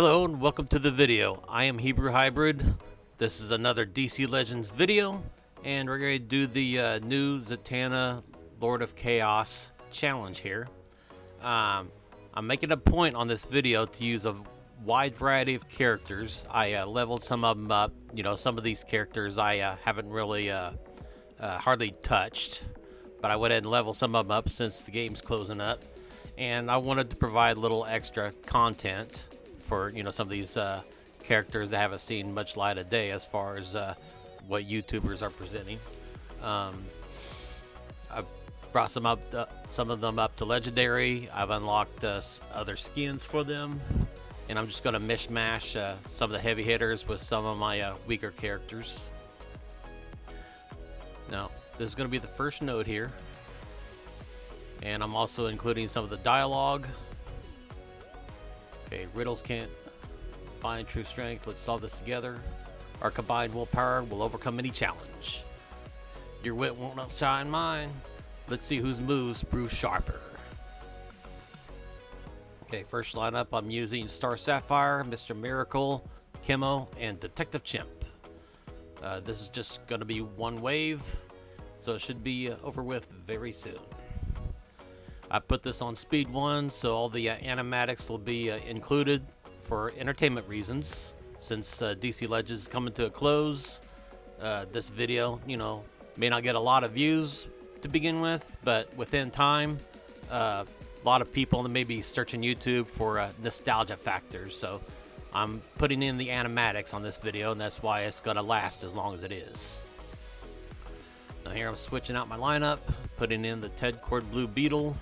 Hello and welcome to the video. I am Hebrew Hybrid. This is another DC Legends video, and we're going to do the new Zatanna Lord of Chaos challenge here. I'm making a point on this video to use a wide variety of characters. I leveled some of them up. You know, some of these characters I haven't really hardly touched, but I went ahead and leveled some of them up since the game's closing up. And I wanted to provide a little extra content for, you know, some of these characters that haven't seen much light of day as far as what YouTubers are presenting. I brought some of them up to legendary. I've unlocked other skins for them, and I'm just going to mishmash some of the heavy hitters with some of my weaker characters. Now, this is going to be the first node here, and I'm also including some of the dialogue. Okay, riddles can't find true strength. Let's solve this together. Our combined willpower will overcome any challenge. Your wit won't outshine mine. Let's see whose moves prove sharper. Okay, first lineup, I'm using Star Sapphire, Mr. Miracle, Chemo, and Detective Chimp. This is just going to be one wave, so it should be over with very soon. I put this on speed 1, so all the animatics will be included for entertainment reasons. Since DC Legends is coming to a close, this video, you know, may not get a lot of views to begin with, but within time, a lot of people may be searching YouTube for nostalgia factors. So I'm putting in the animatics on this video, and that's why it's gonna last as long as it is. Now here I'm switching out my lineup, putting in the Ted Cord Blue Beetle.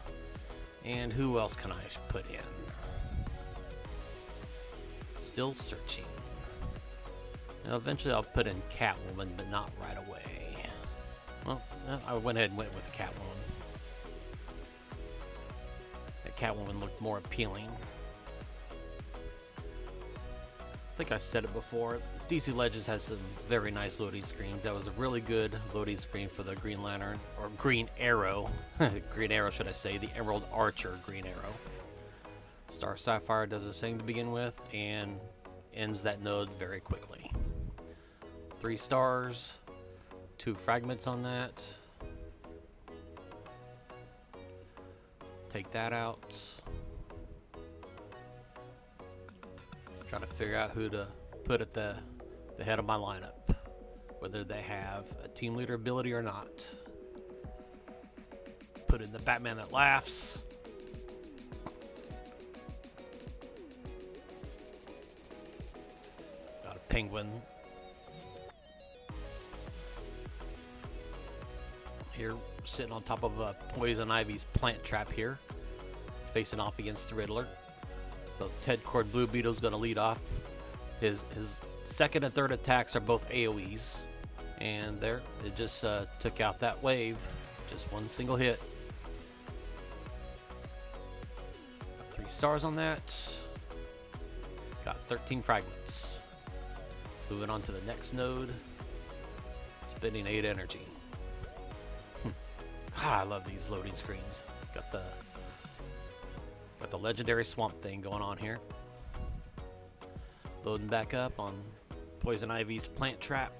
And who else can I put in? Still searching. Now eventually I'll put in Catwoman, but not right away. Well, I went ahead and went with the Catwoman. The Catwoman looked more appealing. I think I said it before. DC Legends has some very nice loading screens. That was a really good loading screen for the Green Lantern, or Green Arrow. Green Arrow, should I say, the Emerald Archer Green Arrow. Star Sapphire does the same to begin with and ends that node very quickly. 3 stars, 2 fragments on that. Take that out. Trying to figure out who to put at the head of my lineup, whether they have a team leader ability or not. Put in the Batman that laughs. Got a Penguin. Here, sitting on top of Poison Ivy's plant trap here, facing off against the Riddler. So Ted Cord Blue Beetle's going to lead off. His second and third attacks are both AoEs. And there, it just took out that wave. Just one single hit. Got 3 stars on that. Got 13 fragments. Moving on to the next node. Spending 8 energy. God, I love these loading screens. Got the legendary Swamp Thing going on here. Loading back up on Poison Ivy's plant trap.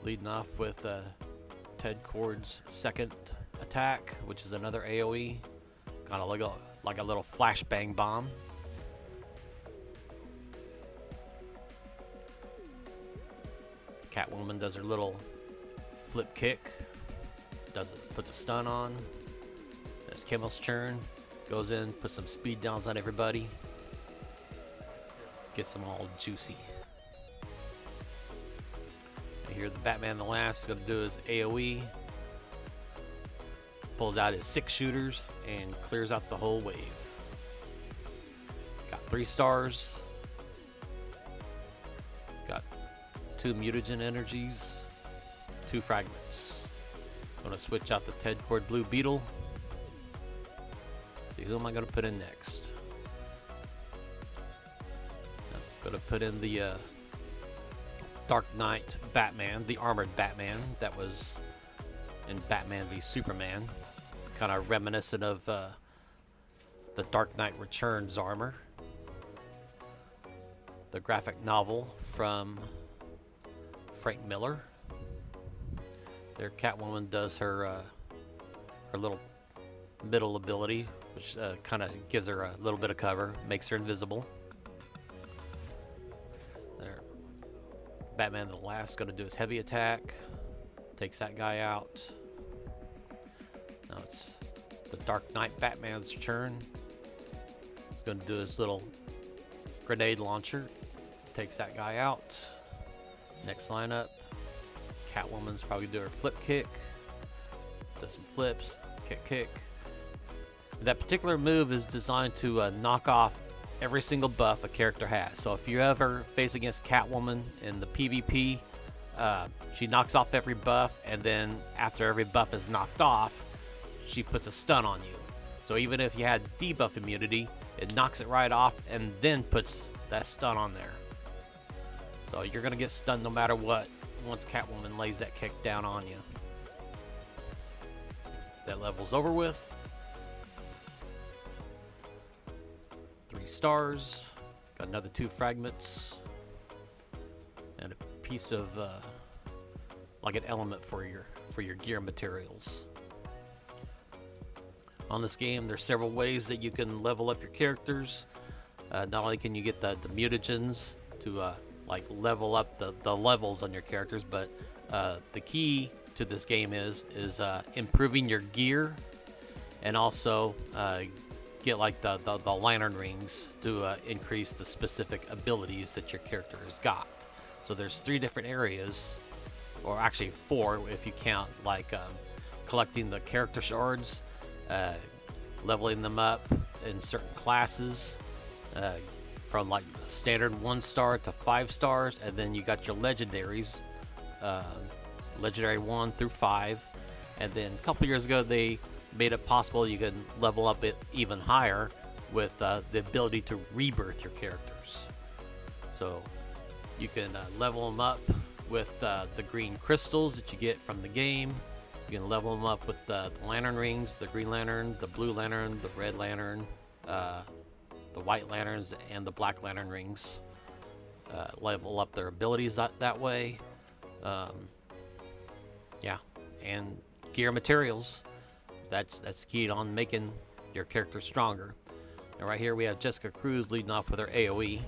Leading off with Ted Cord's second attack, which is another AoE. Kind of like a little flashbang bomb. Catwoman does her little flip kick. Puts a stun on. That's Chemo's turn. Goes in, puts some speed downs on everybody. Gets them all juicy. And here the Batman the Last is going to do his AoE. Pulls out his 6 shooters and clears out the whole wave. Got 3 stars. Got 2 mutagen energies. 2 fragments. I'm going to switch out the Ted Cord Blue Beetle. See, who am I going to put in next? I'm going to put in the Dark Knight Batman, the armored Batman that was in Batman v Superman. Kind of reminiscent of the Dark Knight Returns armor. the graphic novel from Frank Miller. There, Catwoman does her little middle ability, which kind of gives her a little bit of cover, makes her invisible. There, Batman the Last going to do his heavy attack, takes that guy out. Now it's the Dark Knight Batman's turn. He's going to do his little grenade launcher, takes that guy out. Next lineup, Catwoman's probably do her flip kick, does some flips, kick. That particular move is designed to knock off every single buff a character has. So if you ever face against Catwoman in the PvP, she knocks off every buff, and then after every buff is knocked off, she puts a stun on you. So even if you had debuff immunity, it knocks it right off and then puts that stun on there. So you're going to get stunned no matter what once Catwoman lays that kick down on you. That level's over with. 3 stars. Got another 2 fragments. And a piece of like an element for your gear materials. On this game, there's several ways that you can level up your characters. Not only can you get the mutagens to like level up the levels on your characters, but the key to this game is improving your gear, and also get like the lantern rings to increase the specific abilities that your character has got. So there's 3 different areas, or actually 4 if you count like collecting the character shards, leveling them up in certain classes, from like standard 1-star to 5 stars, and then you got your legendaries, legendary 1 through 5, and then a couple years ago they made it possible you can level up it even higher with the ability to rebirth your characters. So you can level them up with the green crystals that you get from the game. You can level them up with the lantern rings, the green lantern, the blue lantern, the red lantern, the white lanterns, and the black lantern rings. Level up their abilities that way. Yeah, and gear materials. That's keyed on making your character stronger. And right here we have Jessica Cruz leading off with her AoE,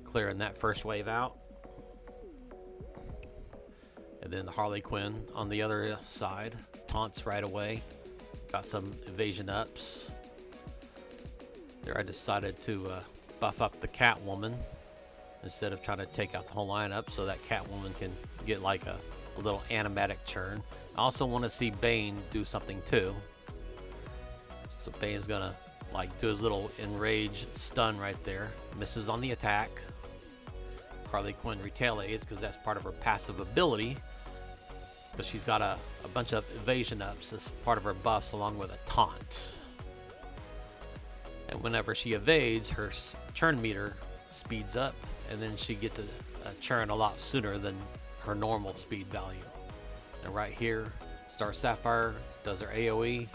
clearing that first wave out. And then the Harley Quinn on the other side taunts right away. Got some evasion ups. There I decided to buff up the Catwoman instead of trying to take out the whole lineup, so that Catwoman can get like a little animatic churn. I also want to see Bane do something too. So Bane's gonna like do his little enrage stun right there. Misses on the attack. Harley Quinn retaliates because that's part of her passive ability, because she's got a bunch of evasion ups as part of her buffs along with a taunt. And whenever she evades, her churn meter speeds up, and then she gets a churn a lot sooner than her normal speed value. And right here, Star Sapphire does her AoE,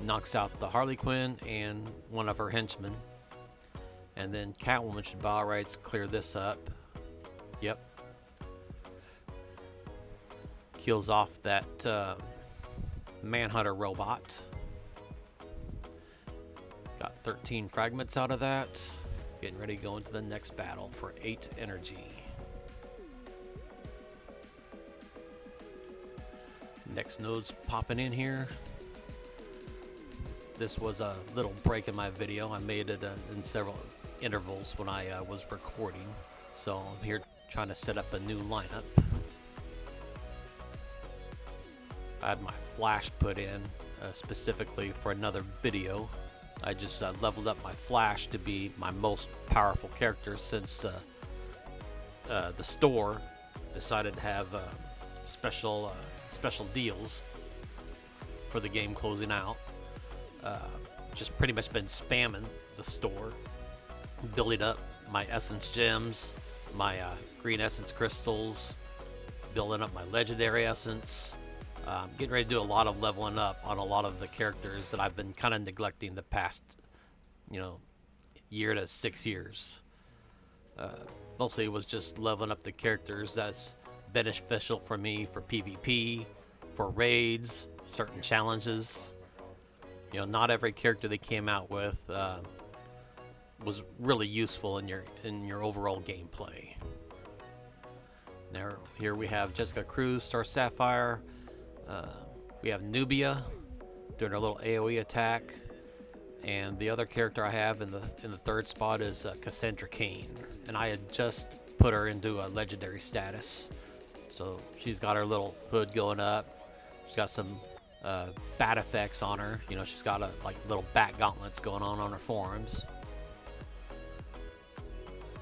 knocks out the Harley Quinn and one of her henchmen. And then Catwoman should by all rights clear this up. Yep. Kills off that Manhunter robot. Got 13 fragments out of that. Getting ready to go into the next battle for 8 energy. Next node's popping in here. This was a little break in my video. I made it in several intervals when I was recording. So I'm here trying to set up a new lineup. I had my flash put in specifically for another video. I just leveled up my flash to be my most powerful character since the store decided to have special deals for the game closing out. Just pretty much been spamming the store, building up my essence gems, my green essence crystals, building up my legendary essence. Getting ready to do a lot of leveling up on a lot of the characters that I've been kind of neglecting the past, year to 6 years. Mostly it was just leveling up the characters. That's beneficial for me for PvP, for raids, certain challenges. You know, not every character they came out with was really useful in your overall gameplay. Now here we have Jessica Cruz, Star Sapphire. We have Nubia doing her little AOE attack, and the other character I have in the third spot is Cassandra Cain, and I had just put her into a legendary status. So she's got her little hood going up. She's got some bat effects on her. You know, she's got like little bat gauntlets going on her forearms.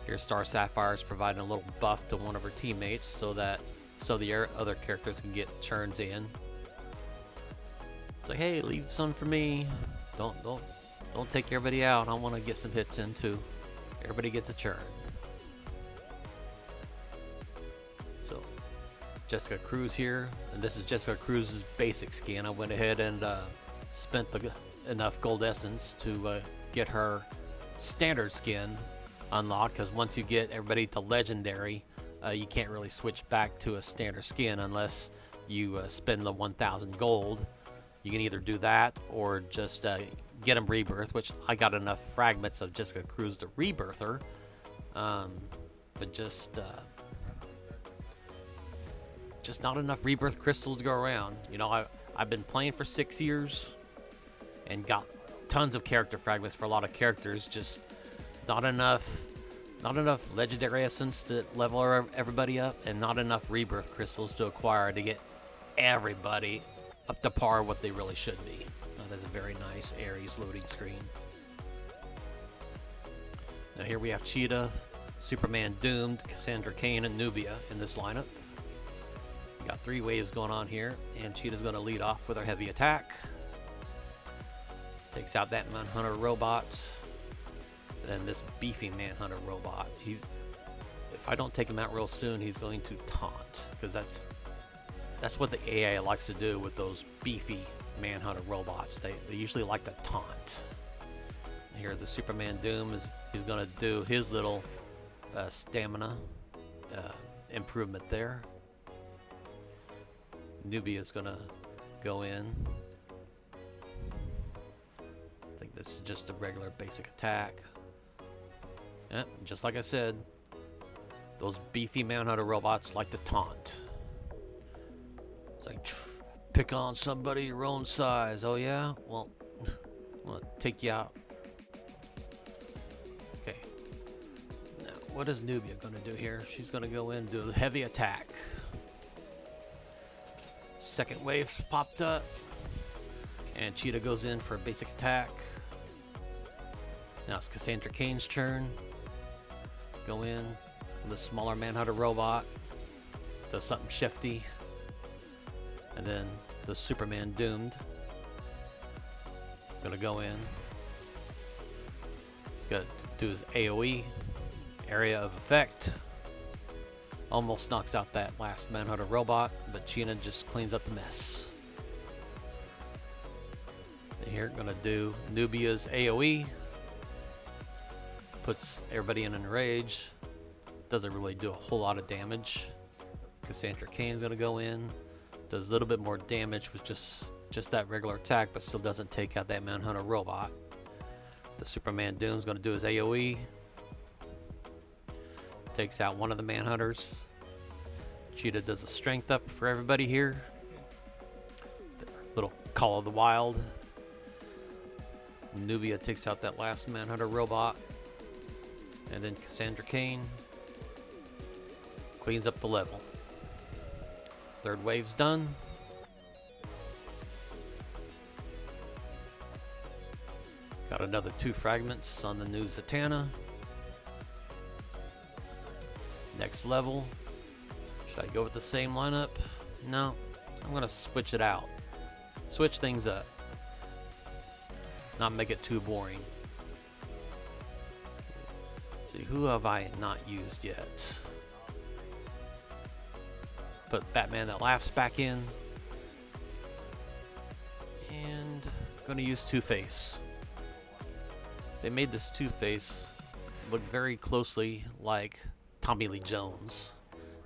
Here, Star Sapphire is providing a little buff to one of her teammates so the other characters can get turns in. It's like, hey, leave some for me. Don't take everybody out. I want to get some hits in too. Everybody gets a turn. So, Jessica Cruz here, and this is Jessica Cruz's basic skin. I went ahead and spent enough gold essence to get her standard skin unlocked, because once you get everybody to legendary, you can't really switch back to a standard skin unless you spend the 1,000 gold. You can either do that or just get them rebirth, which I got enough fragments of Jessica Cruz to rebirth her, but just not enough rebirth crystals to go around. You know, I've been playing for 6 years and got tons of character fragments for a lot of characters, just not enough legendary essence to level everybody up, and not enough rebirth crystals to acquire to get everybody up to par what they really should be. That's a very nice Ares loading screen. Now here we have Cheetah, Superman Doomed, Cassandra Cain, and Nubia in this lineup. We got 3 waves going on here, and Cheetah's going to lead off with her heavy attack. Takes out that Manhunter robot. And then this beefy Manhunter robot. If I don't take him out real soon, he's going to taunt, because that's what the AI likes to do with those beefy Manhunter robots. They usually like to taunt. And here the Superman Doom he's going to do his little stamina improvement there. Nubia is going to go in. I think this is just a regular basic attack. Yep, just like I said, those beefy Manhunter robots like to taunt. It's like, pick on somebody your own size. Oh yeah? Well, I'm gonna take you out. Okay. Now, what is Nubia gonna do here? She's gonna go in and do a heavy attack. Second wave's popped up, and Cheetah goes in for a basic attack. Now it's Cassandra Cain's turn. Go in with a smaller Manhunter robot, does something shifty, and then the Superman Doomed gonna go in. He's got to do his AOE, area of effect. Almost knocks out that last Manhunter robot, but Cheetah just cleans up the mess. And here, gonna do Nubia's AOE. Puts everybody in a rage. Doesn't really do a whole lot of damage. Cassandra Cain's gonna go in. Does a little bit more damage with just that regular attack, but still doesn't take out that Manhunter robot. The Superman Doom's gonna do his AOE. Takes out one of the Manhunters. Cheetah does a strength up for everybody here. Little Call of the Wild. Nubia takes out that last Manhunter robot. And then Cassandra Cain cleans up the level. Third wave's done. Got another 2 fragments on the new Zatanna. Next level. Should I go with the same lineup? No, I'm gonna switch it out. Switch things up. Not make it too boring. See, who have I not used yet? Put Batman That Laughs back in. And I'm gonna use Two-Face. They made this Two-Face look very closely like Tommy Lee Jones,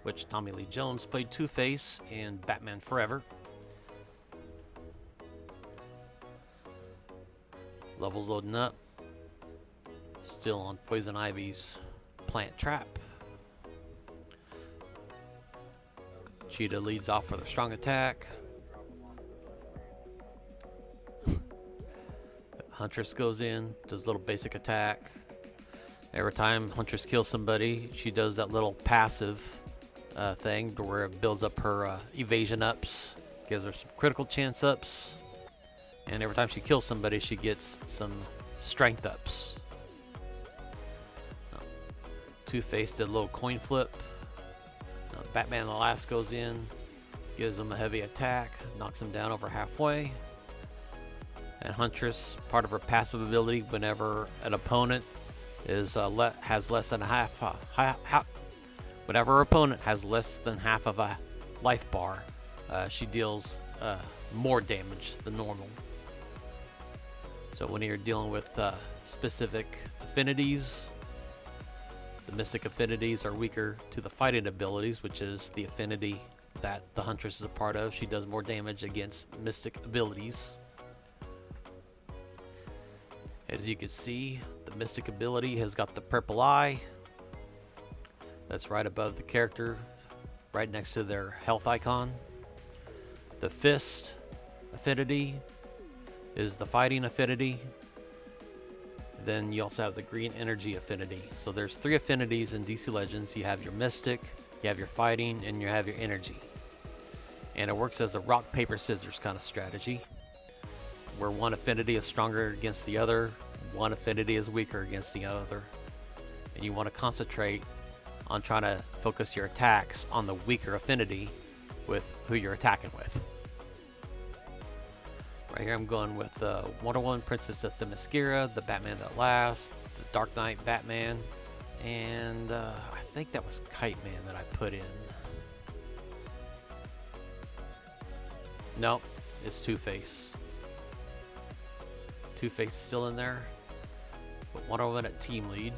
which Tommy Lee Jones played Two-Face in Batman Forever. Levels loading up. Still on Poison Ivy's plant trap. Cheetah leads off with a strong attack. Huntress goes in, does a little basic attack. Every time Huntress kills somebody, she does that little passive thing where it builds up her evasion ups, gives her some critical chance ups, and every time she kills somebody, she gets some strength ups. Two-Face did a little coin flip. Batman the Last goes in, gives him a heavy attack, knocks him down over halfway. And Huntress, part of her passive ability, whenever an opponent is has less than whenever her opponent has less than half of a life bar, she deals more damage than normal. So when you're dealing with specific affinities, the Mystic affinities are weaker to the fighting abilities, which is the affinity that the Huntress is a part of. She does more damage against Mystic abilities. As you can see, the Mystic ability has got the purple eye. That's right above the character, right next to their health icon. The Fist affinity is the fighting affinity. Then you also have the green energy affinity. So there's 3 affinities in DC Legends. You have your Mystic, you have your fighting, and you have your energy. And it works as a rock, paper, scissors kind of strategy, where one affinity is stronger against the other, one affinity is weaker against the other. And you want to concentrate on trying to focus your attacks on the weaker affinity with who you're attacking with. Right here I'm going with the Wonder Woman, Princess of Themyscira, the Batman That Lasts, the Dark Knight Batman, and I think that was Kite Man that I put in. Nope, it's Two-Face. Two-Face is still in there, but Wonder Woman at team lead.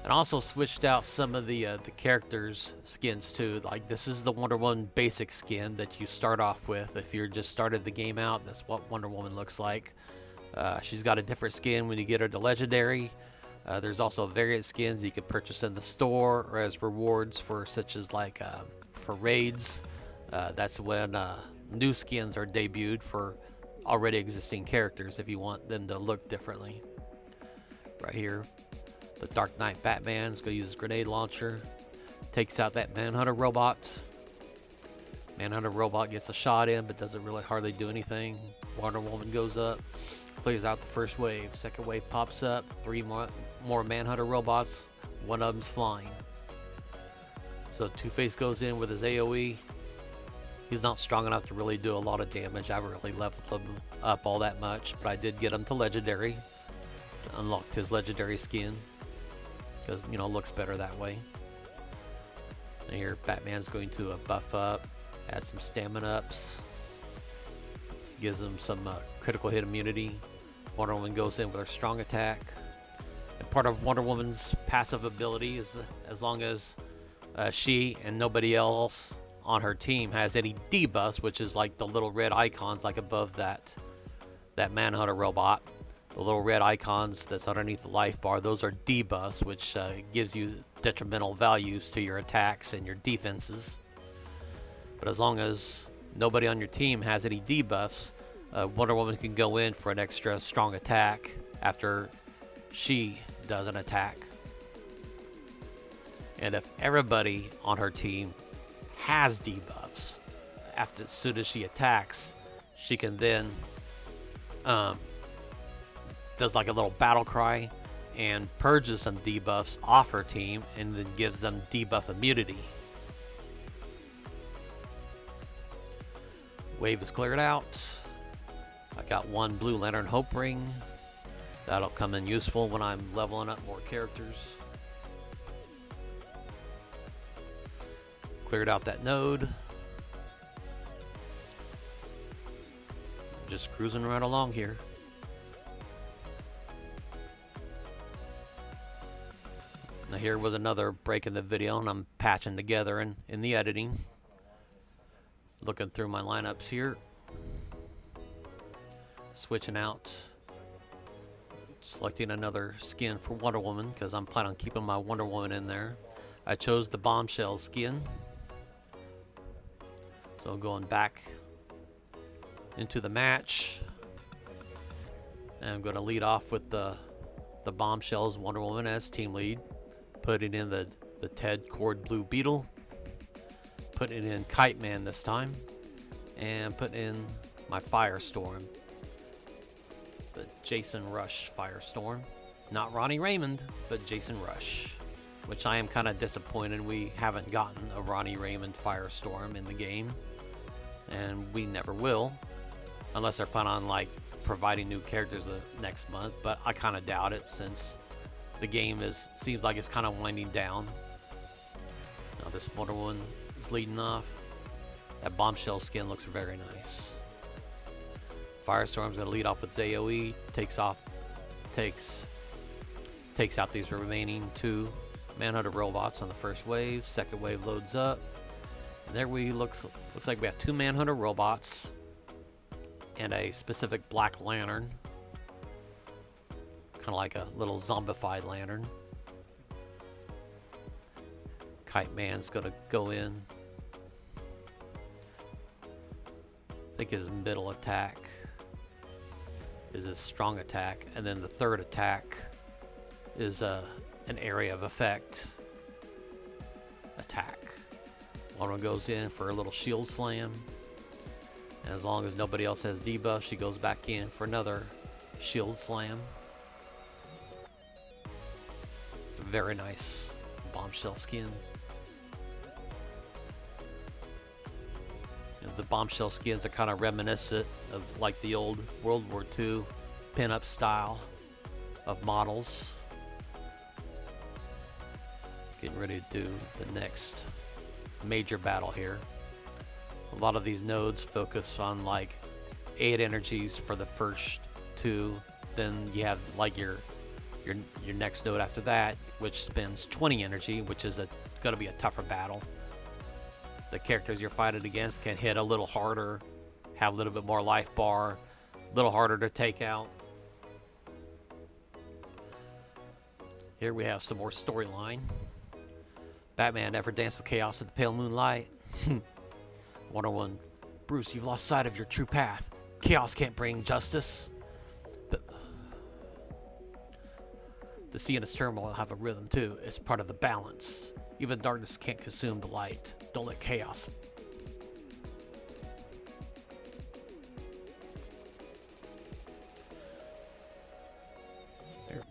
And also switched out some of the characters' skins too. Like this is the Wonder Woman basic skin that you start off with. If you're just started the game out, that's what Wonder Woman looks like. She's got a different skin when you get her to Legendary. There's also variant skins you can purchase in the store or as rewards for such as like for raids. That's when new skins are debuted for already existing characters if you want them to look differently. Right here, the Dark Knight Batman is going to use his grenade launcher, takes out that Manhunter robot. Manhunter robot gets a shot in but doesn't really hardly do anything. Wonder Woman goes up, clears out the first wave. Second wave pops up, 3 more Manhunter robots, one of them's flying. So Two-Face goes in with his AoE. He's not strong enough to really do a lot of damage. I haven't really leveled him up all that much, but I did get him to Legendary. Unlocked his Legendary skin, because, you know, it looks better that way. And here, Batman's going to buff up, add some stamina ups, gives him some critical hit immunity. Wonder Woman goes in with her strong attack. And part of Wonder Woman's passive ability is as long as she and nobody else on her team has any debuffs, which is like the little red icons like above that Manhunter robot. The little red icons that's underneath the life bar, those are debuffs, which gives you detrimental values to your attacks and your defenses. But as long as nobody on your team has any debuffs, Wonder Woman can go in for an extra strong attack after she does an attack. And if everybody on her team has debuffs, as soon as she attacks, she can then does like a little battle cry and purges some debuffs off her team and then gives them debuff immunity. Wave is cleared out. I got 1 Blue Lantern Hope Ring. That'll come in useful when I'm leveling up more characters. Cleared out that node. Just cruising right along here. Here was another break in the video, and I'm patching together in the editing. Looking through my lineups here. Switching out. Selecting another skin for Wonder Woman, because I'm planning on keeping my Wonder Woman in there. I chose the Bombshell skin. So going back into the match. And I'm going to lead off with the Bombshells Wonder Woman as team lead. Putting in the Ted Cord Blue Beetle. Putting in Kite Man this time. And putting in my Firestorm. The Jason Rush Firestorm. Not Ronnie Raymond, but Jason Rush. Which I am kind of disappointed we haven't gotten a Ronnie Raymond Firestorm in the game. And we never will. Unless they're planning on like providing new characters next month. But I kind of doubt it, since the game seems like it's kind of winding down. Now this Wonder Woman is leading off. That Bombshell skin looks very nice. Firestorm's going to lead off with his AoE. Takes out these remaining 2 Manhunter robots on the first wave. Second wave loads up. And there looks like we have 2 Manhunter robots. And a specific Black Lantern. Kind of like a little zombified lantern. Kite Man's going to go in. I think his middle attack is his strong attack. And then the third attack is an area of effect attack. One goes in for a little shield slam. And as long as nobody else has debuff, she goes back in for another shield slam. It's a very nice Bombshell skin. And the Bombshell skins are kind of reminiscent of like the old World War II pinup style of models. Getting ready to do the next major battle here. A lot of these nodes focus on like 8 energies for the first 2. Then you have like your next node after that, which spends 20 energy, which is going to be a tougher battle. The characters you're fighting against can hit a little harder, have a little bit more life bar, a little harder to take out. Here we have some more storyline. Batman never danced with chaos in the pale moonlight. Wonder Woman, Bruce, you've lost sight of your true path. Chaos can't bring justice. The sea and its turmoil have a rhythm too. It's part of the balance. Even darkness can't consume the light. Don't let chaos.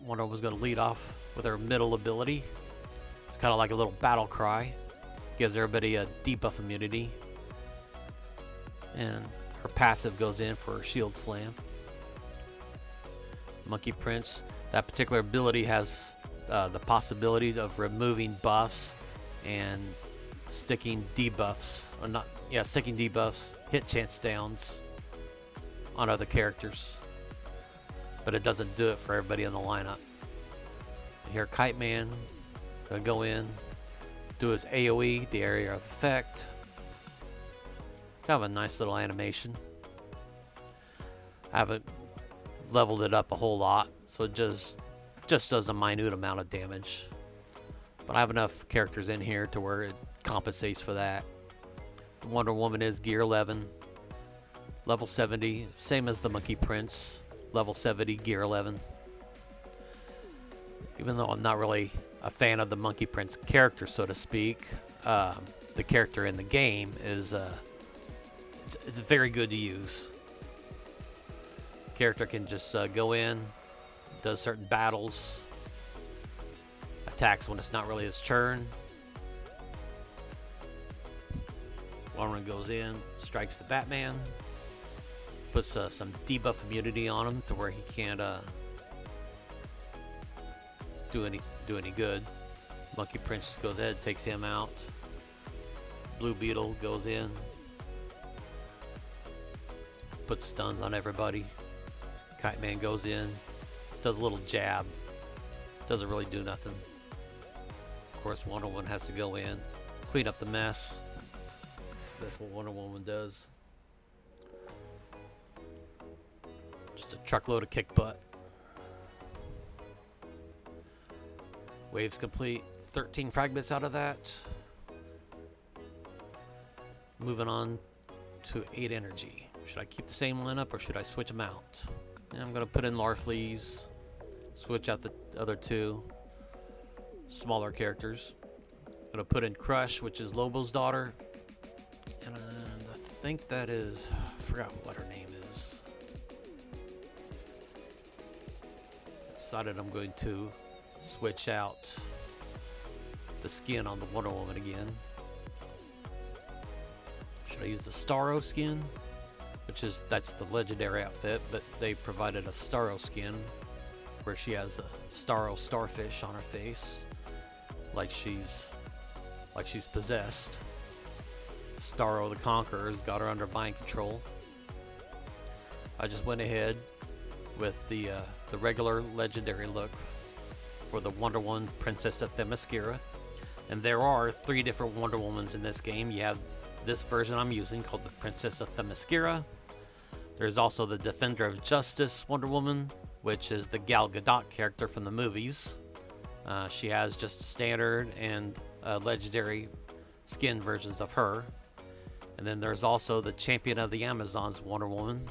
Wonder Woman's going to lead off with her middle ability. It's kind of like a little battle cry. Gives everybody a debuff immunity. And her passive goes in for her shield slam. Monkey Prince, that particular ability has the possibility of removing buffs and sticking debuffs, sticking debuffs, hit chance downs on other characters. But it doesn't do it for everybody in the lineup. Here, Kite Man gonna go in, do his AoE, the area of effect. Kind of a nice little animation. I haven't leveled it up a whole lot, so it just does a minute amount of damage. But I have enough characters in here to where it compensates for that. Wonder Woman is gear 11, level 70, same as the Monkey Prince, level 70, gear 11. Even though I'm not really a fan of the Monkey Prince character, so to speak, the character in the game is it's very good to use. Character can just go in, does certain battles, attacks when it's not really his turn. One goes in, strikes the Batman, puts some debuff immunity on him to where he can't do any good. Monkey Prince goes ahead, takes him out. Blue Beetle goes in, puts stuns on everybody. Kite Man goes in, does a little jab, doesn't really do nothing. Of course, Wonder Woman has to go in, clean up the mess. That's what Wonder Woman does. Just a truckload of kick butt. Waves complete. 13 fragments out of that. Moving on to 8 energy. Should I keep the same lineup or should I switch them out? Yeah, I'm going to put in Larfleeze. Switch out the other 2 smaller characters. I'm going to put in Crush, which is Lobo's daughter. And I think that is... I forgot what her name is. Decided I'm going to switch out the skin on the Wonder Woman again. Should I use the Starro skin? That's the legendary outfit, but they provided a Starro skin where she has a Starro starfish on her face, like she's possessed. Starro the Conqueror's got her under mind control. I just went ahead with the regular legendary look for the Wonder Woman Princess of Themyscira. And there are 3 different Wonder Womans in this game. You have this version I'm using called the Princess of Themyscira. There's also the Defender of Justice Wonder Woman, which is the Gal Gadot character from the movies. She has just standard and legendary skin versions of her. And then there's also the Champion of the Amazons Wonder Woman,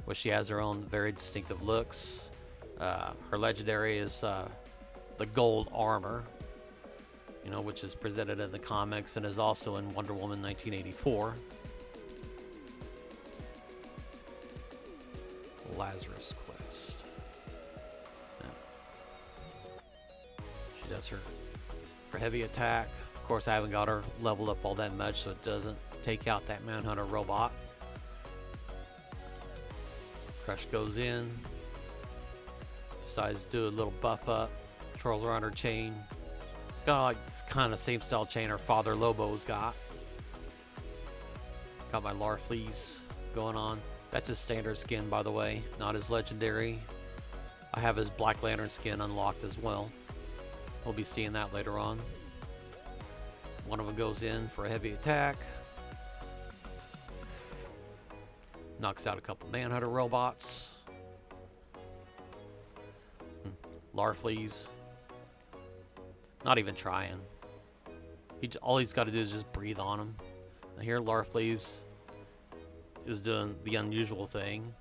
where she has her own very distinctive looks. Her legendary is the gold armor, which is presented in the comics and is also in Wonder Woman 1984. Lazarus Quest. Yeah. She does her heavy attack. Of course, I haven't got her leveled up all that much, so it doesn't take out that Manhunter robot. Crush goes in. Decides to do a little buff up. Twirls around her chain. It's got like this kind of same style chain her father Lobo's got. Got my Larfleeze going on. That's his standard skin, by the way, not his legendary. I have his Black Lantern skin unlocked as well. We'll be seeing that later on. One of them goes in for a heavy attack. Knocks out a couple Manhunter robots. Larfleeze. Not even trying. All he's got to do is just breathe on him. Now here Larfleeze is doing the unusual thing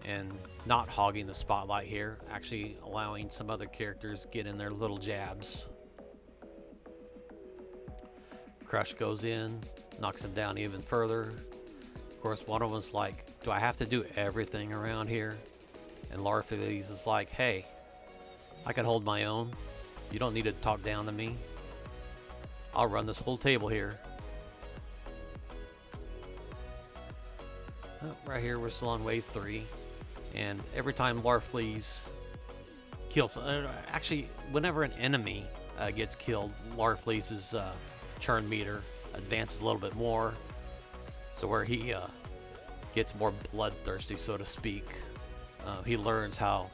and not hogging the spotlight here, actually allowing some other characters get in their little jabs. Crush goes in, knocks him down even further. Of course, one of them's like, do I have to do everything around here? And Larfleeze is like, hey, I can hold my own. You don't need to talk down to me. I'll run this whole table here. Right here, we're still on wave 3. And every time Larfleeze kills... actually, whenever an enemy gets killed, Larfleeze's churn meter advances a little bit more. So where he gets more bloodthirsty, so to speak, he learns how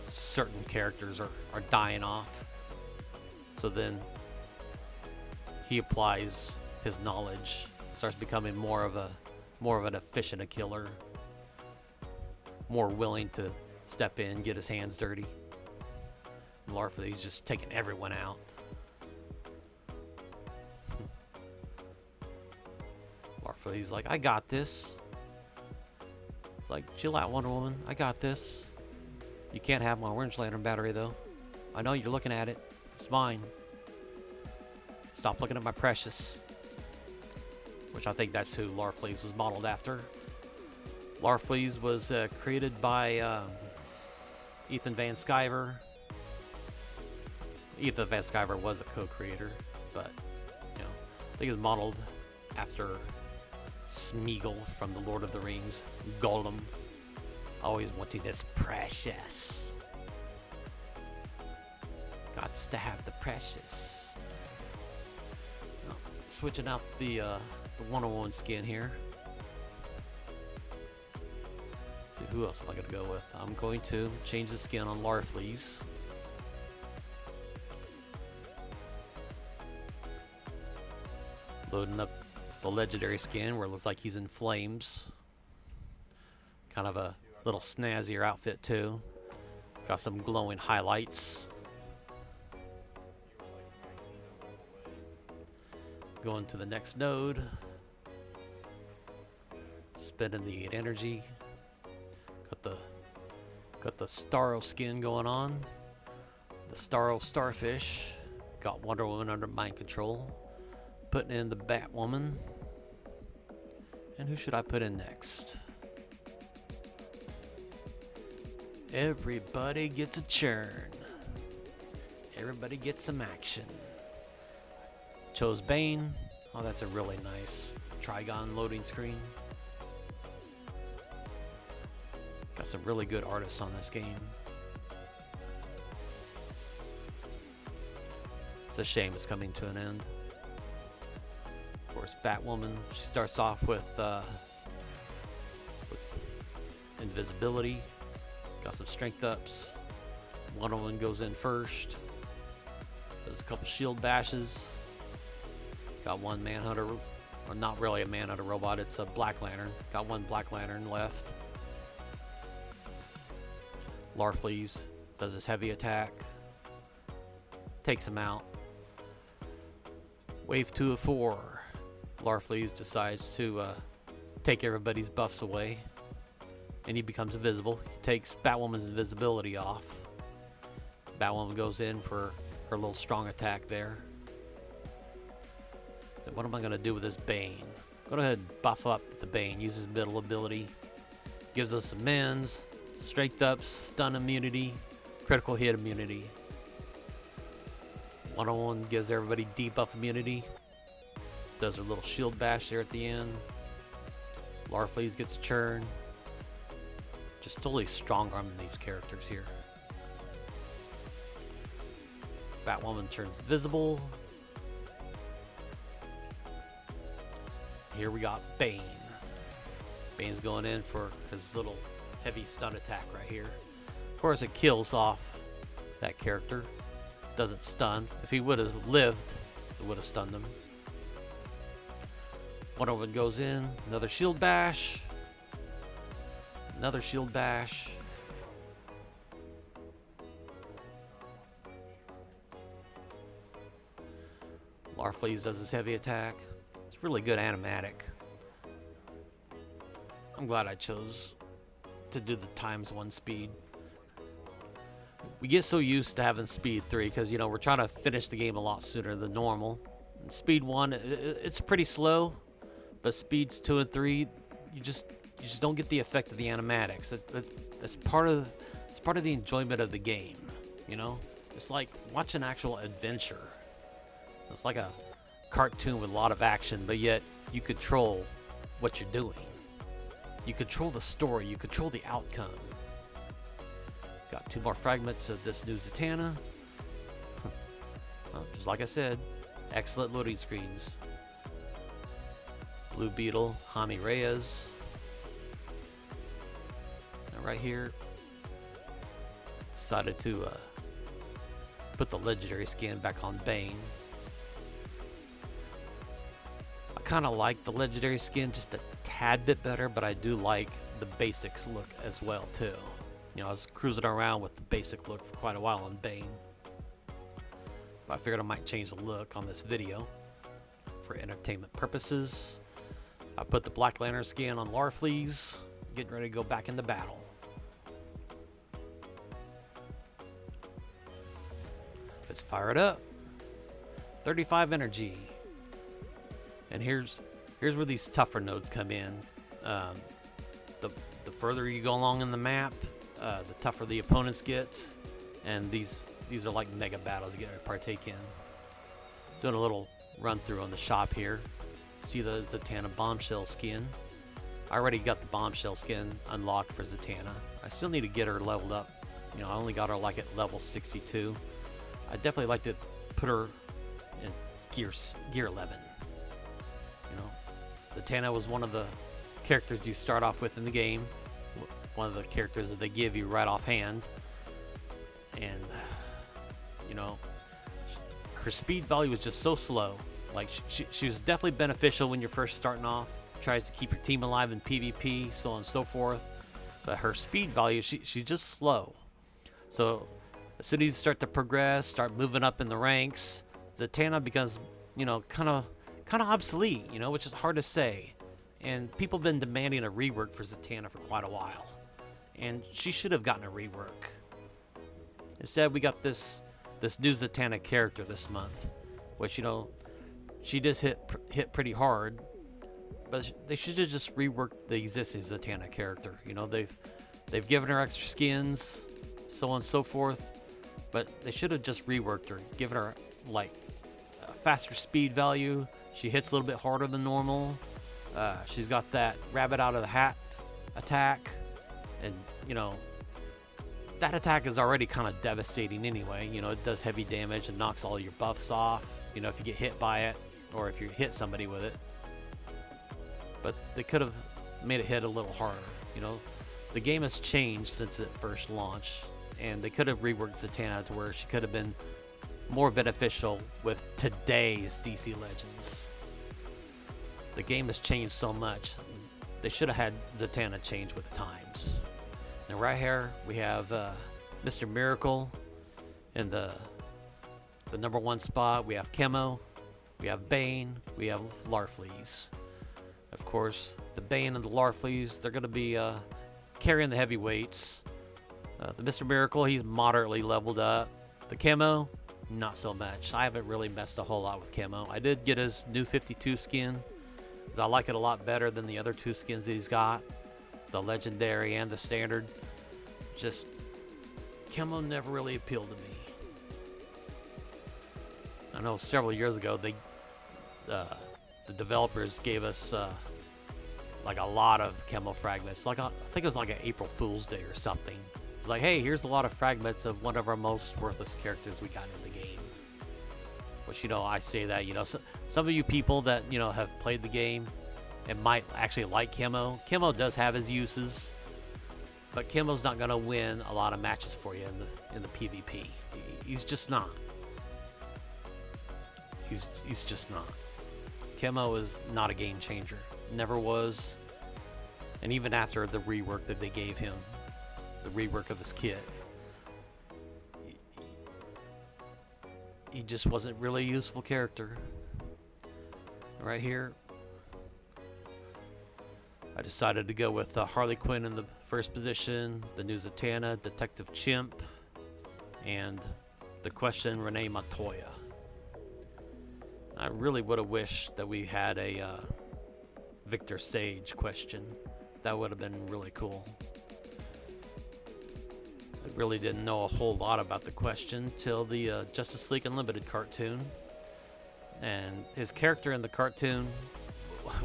certain characters are dying off. So then he applies his knowledge, starts becoming more of an efficient killer, more willing to step in, get his hands dirty. Larfleeze's just taking everyone out. Larfleeze's like, I got this. It's like, chill out, Wonder Woman. I got this. You can't have my Orange Lantern battery, though. I know you're looking at it. It's mine. Stop looking at my precious. Which I think that's who Larfleeze was modeled after. Larfleeze was created by Ethan Van Sciver. Ethan Van Sciver was a co-creator, but I think it's modeled after Smeagol from the Lord of the Rings, Gollum, always wanting this precious. Gots to have the precious. Switching out the Wonder Woman skin here. See who else am I going to go with? I'm going to change the skin on Larfleeze. Loading up the legendary skin where it looks like he's in flames. Kind of a little snazzier outfit too. Got some glowing highlights. Going to the next node. Spending the energy. Got the Starro skin going on. The Starro starfish. Got Wonder Woman under mind control. Putting in the Batwoman. And who should I put in next? Everybody gets a churn. Everybody gets some action. Chose Bane. Oh, that's a really nice Trigon loading screen. Got some really good artists on this game. It's a shame it's coming to an end. Of course, Batwoman, she starts off with invisibility. Got some strength ups. Wonder Woman goes in first. Does a couple shield bashes. Got one Manhunter, or not really a Manhunter robot, it's a Black Lantern. Got one Black Lantern left. Larfleeze does his heavy attack. Takes him out. Wave 2 of 4. Larfleeze decides to take everybody's buffs away. And he becomes invisible. He takes Batwoman's invisibility off. Batwoman goes in for her little strong attack there. So what am I going to do with this Bane? Go ahead and buff up the Bane. Use his middle ability. Gives us some mends, strength ups, stun immunity, critical hit immunity. Wonder Woman gives everybody debuff immunity. Does her little shield bash there at the end. Larfleeze gets a churn. Just totally strong arming these characters here. Batwoman turns visible. Here we got Bane. Bane's going in for his little heavy stun attack right here. Of course, it kills off that character. Doesn't stun. If he would have lived, it would have stunned him. Wonder Woman goes in. Another shield bash. Another shield bash. Larfleeze does his heavy attack. It's really good animatic. I'm glad I chose to do the ×1 speed. We get so used to having speed 3 because, you know, we're trying to finish the game a lot sooner than normal. And speed 1, it's pretty slow, but speeds 2 and 3, you just don't get the effect of the animatics. That's part of the enjoyment of the game. You know, it's like watching actual adventure. It's like a cartoon with a lot of action, but yet you control what you're doing. You control the story. You control the outcome. Got 2 more fragments of this new Zatanna. Well, just like I said, excellent loading screens. Blue Beetle, Jaime Reyes. And right here, decided to put the legendary skin back on Bane. I kind of like the legendary skin just a tad bit better, but I do like the basics look as well too. You know, I was cruising around with the basic look for quite a while on Bane, but I figured I might change the look on this video for entertainment purposes. I put the Black Lantern skin on Larfleeze, getting ready to go back into battle. Let's fire it up. 35 energy. And here's where these tougher nodes come in. The further you go along in the map, the tougher the opponents get, and these are like mega battles you get to partake in. Doing a little run through on the shop here. See the Zatanna Bombshell skin. I already got the Bombshell skin unlocked for Zatanna. I still need to get her leveled up. You know, I only got her like at level 62. I definitely like to put her in gear 11. You know, Zatanna was one of the characters you start off with in the game. One of the characters that they give you right offhand. And, you know, her speed value was just so slow. Like she was definitely beneficial when you're first starting off. Tries to keep your team alive in PvP, so on and so forth. But her speed value, she's just slow. So as soon as you start to progress, start moving up in the ranks, Zatanna becomes, kind of obsolete, which is hard to say. And people have been demanding a rework for Zatanna for quite a while. And she should have gotten a rework. Instead, we got this new Zatanna character this month, which, she does hit pretty hard. But they should have just reworked the existing Zatanna character. They've given her extra skins, so on and so forth. But they should have just reworked her, given her like a faster speed value. She hits a little bit harder than normal. She's got that rabbit out of the hat attack, and that attack is already kind of devastating anyway. It does heavy damage and knocks all your buffs off. If you get hit by it, or if you hit somebody with it. But they could have made it hit a little harder. The game has changed since it first launched, and they could have reworked Zatanna to where she could have been more beneficial with today's DC Legends. The game has changed so much. They should have had Zatanna change with the times. And right here we have Mr. Miracle in the number 1 spot. We have Chemo, we have Bane, we have Larfleeze. Of course, the Bane and the Larfleeze, they're going to be carrying the heavyweights. The Mr. Miracle, he's moderately leveled up. The Chemo, not so much. I haven't really messed a whole lot with Chemo. I did get his new 52 skin. I like it a lot better than the other 2 skins he's got. The Legendary and the Standard. Just, Chemo never really appealed to me. I know several years ago, the developers gave us like a lot of Chemo fragments. I think it was like an April Fool's Day or something. It's like, hey, here's a lot of fragments of one of our most worthless characters we got in the game. Which, I say that, some of you people that, have played the game and might actually like Chemo. Chemo does have his uses, but Chemo's not going to win a lot of matches for you in the PvP. He's just not. He's just not. Chemo is not a game changer. Never was. And even after the rework that they gave him, the rework of his kit, he just wasn't really a useful character. Right here, I decided to go with Harley Quinn in the first position, the new Zatanna, Detective Chimp, and the Question Renee Montoya. I really would have wished that we had a Victor Sage question. That would have been really cool. I really didn't know a whole lot about the Question till the Justice League Unlimited cartoon. And his character in the cartoon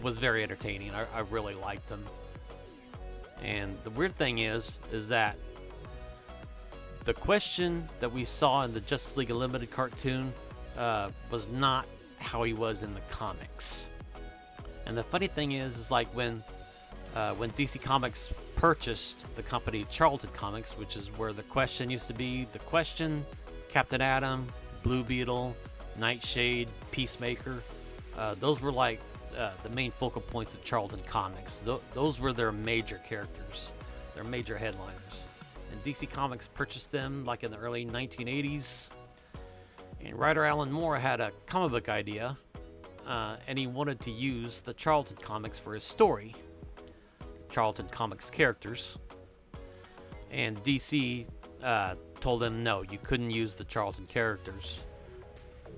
was very entertaining. I really liked him. And the weird thing is that the Question that we saw in the Justice League Unlimited cartoon was not how he was in the comics. And the funny thing is like when DC Comics purchased the company Charlton Comics, which is where the Question used to be, the Question, Captain Atom, Blue Beetle, Nightshade, Peacemaker, those were like the main focal points of Charlton Comics. Those were their major characters, their major headliners. And DC Comics purchased them like in the early 1980s. And writer Alan Moore had a comic book idea, and he wanted to use the Charlton Comics for his story. Charlton Comics characters. And DC told him no, you couldn't use the Charlton characters.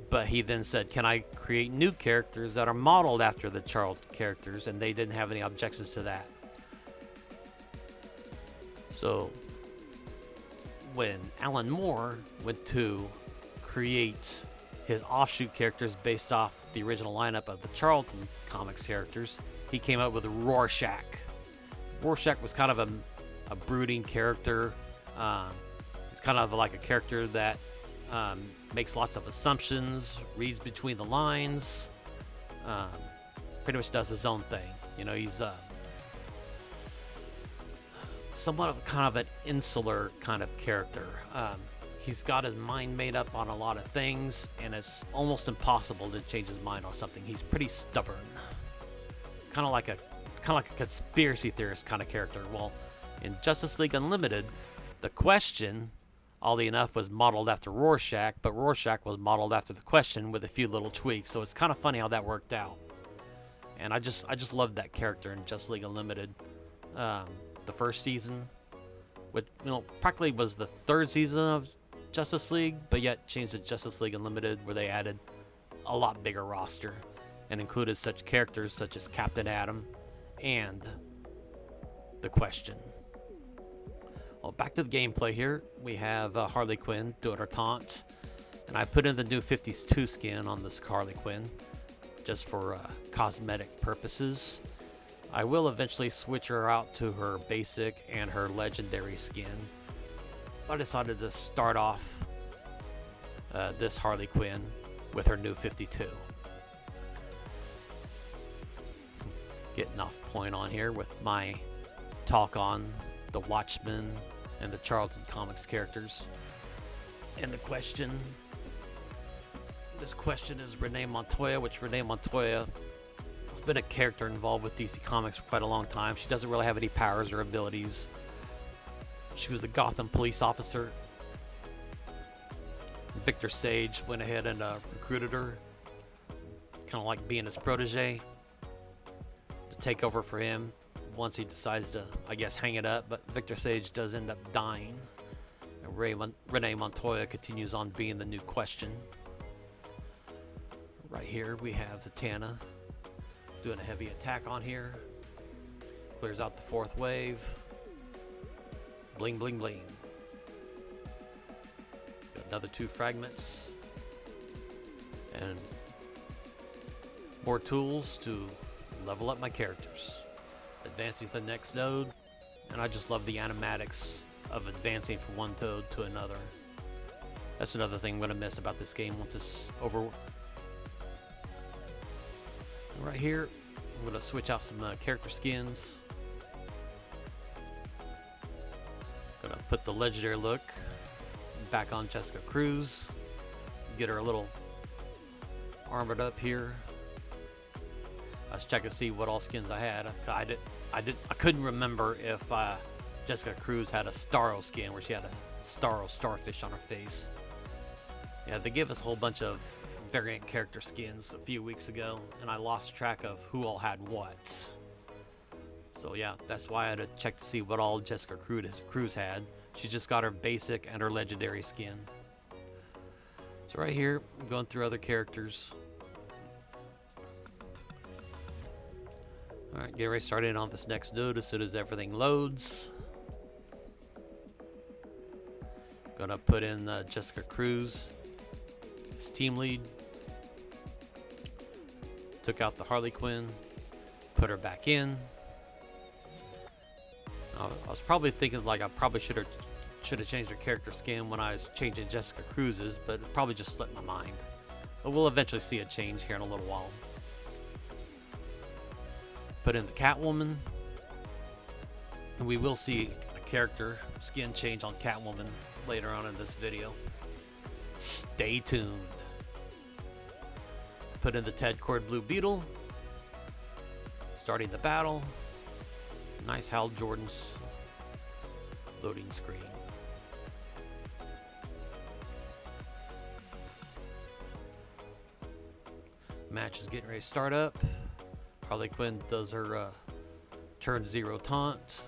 But he then said, can I create new characters that are modeled after the Charlton characters? And they didn't have any objections to that. So when Alan Moore went to create his offshoot characters based off the original lineup of the Charlton Comics characters, he came up with Rorschach. Rorschach was kind of a brooding character. It's kind of like a character that makes lots of assumptions, reads between the lines, pretty much does his own thing. He's somewhat of kind of an insular kind of character. he's got his mind made up on a lot of things, and it's almost impossible to change his mind on something. He's pretty stubborn, kind of like a conspiracy theorist kind of character. Well, in Justice League Unlimited, the Question, oddly enough, was modeled after Rorschach, but Rorschach was modeled after the Question with a few little tweaks. So it's kind of funny how that worked out. And I just loved that character in Justice League Unlimited. The first season, which practically was the third season of Justice League, but yet changed to Justice League Unlimited, where they added a lot bigger roster and included such characters such as Captain Atom and the Question. Well, back to the gameplay here. We have Harley Quinn doing her taunt, and I put in the new 52 skin on this Harley Quinn just for cosmetic purposes. I will eventually switch her out to her basic and her legendary skin. I decided to start off this Harley Quinn with her new 52. Getting off point on here with my talk on the Watchmen and the Charlton Comics characters. And the Question. This Question is Renee Montoya, which Renee Montoya has been a character involved with DC Comics for quite a long time. She doesn't really have any powers or abilities. She was a Gotham police officer. Victor Sage went ahead and recruited her, kind of like being his protege, to take over for him once he decides to, I guess, hang it up. But Victor Sage does end up dying. And Renee Montoya continues on being the new Question. Right here we have Zatanna doing a heavy attack on here. Clears out the fourth wave. Bling, bling, bling. Got another 2 fragments. And more tools to level up my characters. Advancing to the next node. And I just love the animatics of advancing from one node to another. That's another thing I'm going to miss about this game once it's over. Right here, I'm going to switch out some character skins. Going to put the legendary look back on Jessica Cruz. Get her a little armored up here. I was checking to see what all skins I had. I couldn't remember if Jessica Cruz had a Starro skin where she had a Starro starfish on her face. Yeah, they gave us a whole bunch of variant character skins a few weeks ago, and I lost track of who all had what. So yeah, that's why I had to check to see what all Jessica Cruz had. She just got her basic and her legendary skin. So right here, I'm going through other characters. Alright, get ready to start in on this next node as soon as everything loads. Gonna put in Jessica Cruz as team lead. Took out the Harley Quinn, put her back in. I was probably thinking like I probably should have changed her character skin when I was changing Jessica Cruz's, but it probably just slipped my mind. But we'll eventually see a change here in a little while. Put in the Catwoman, and we will see a character skin change on Catwoman later on in this video. Stay tuned. Put in the Ted Cord Blue Beetle. Starting the battle. Nice Hal Jordan's loading screen. Match is getting ready to start up. Harley Quinn does her turn 0 taunt.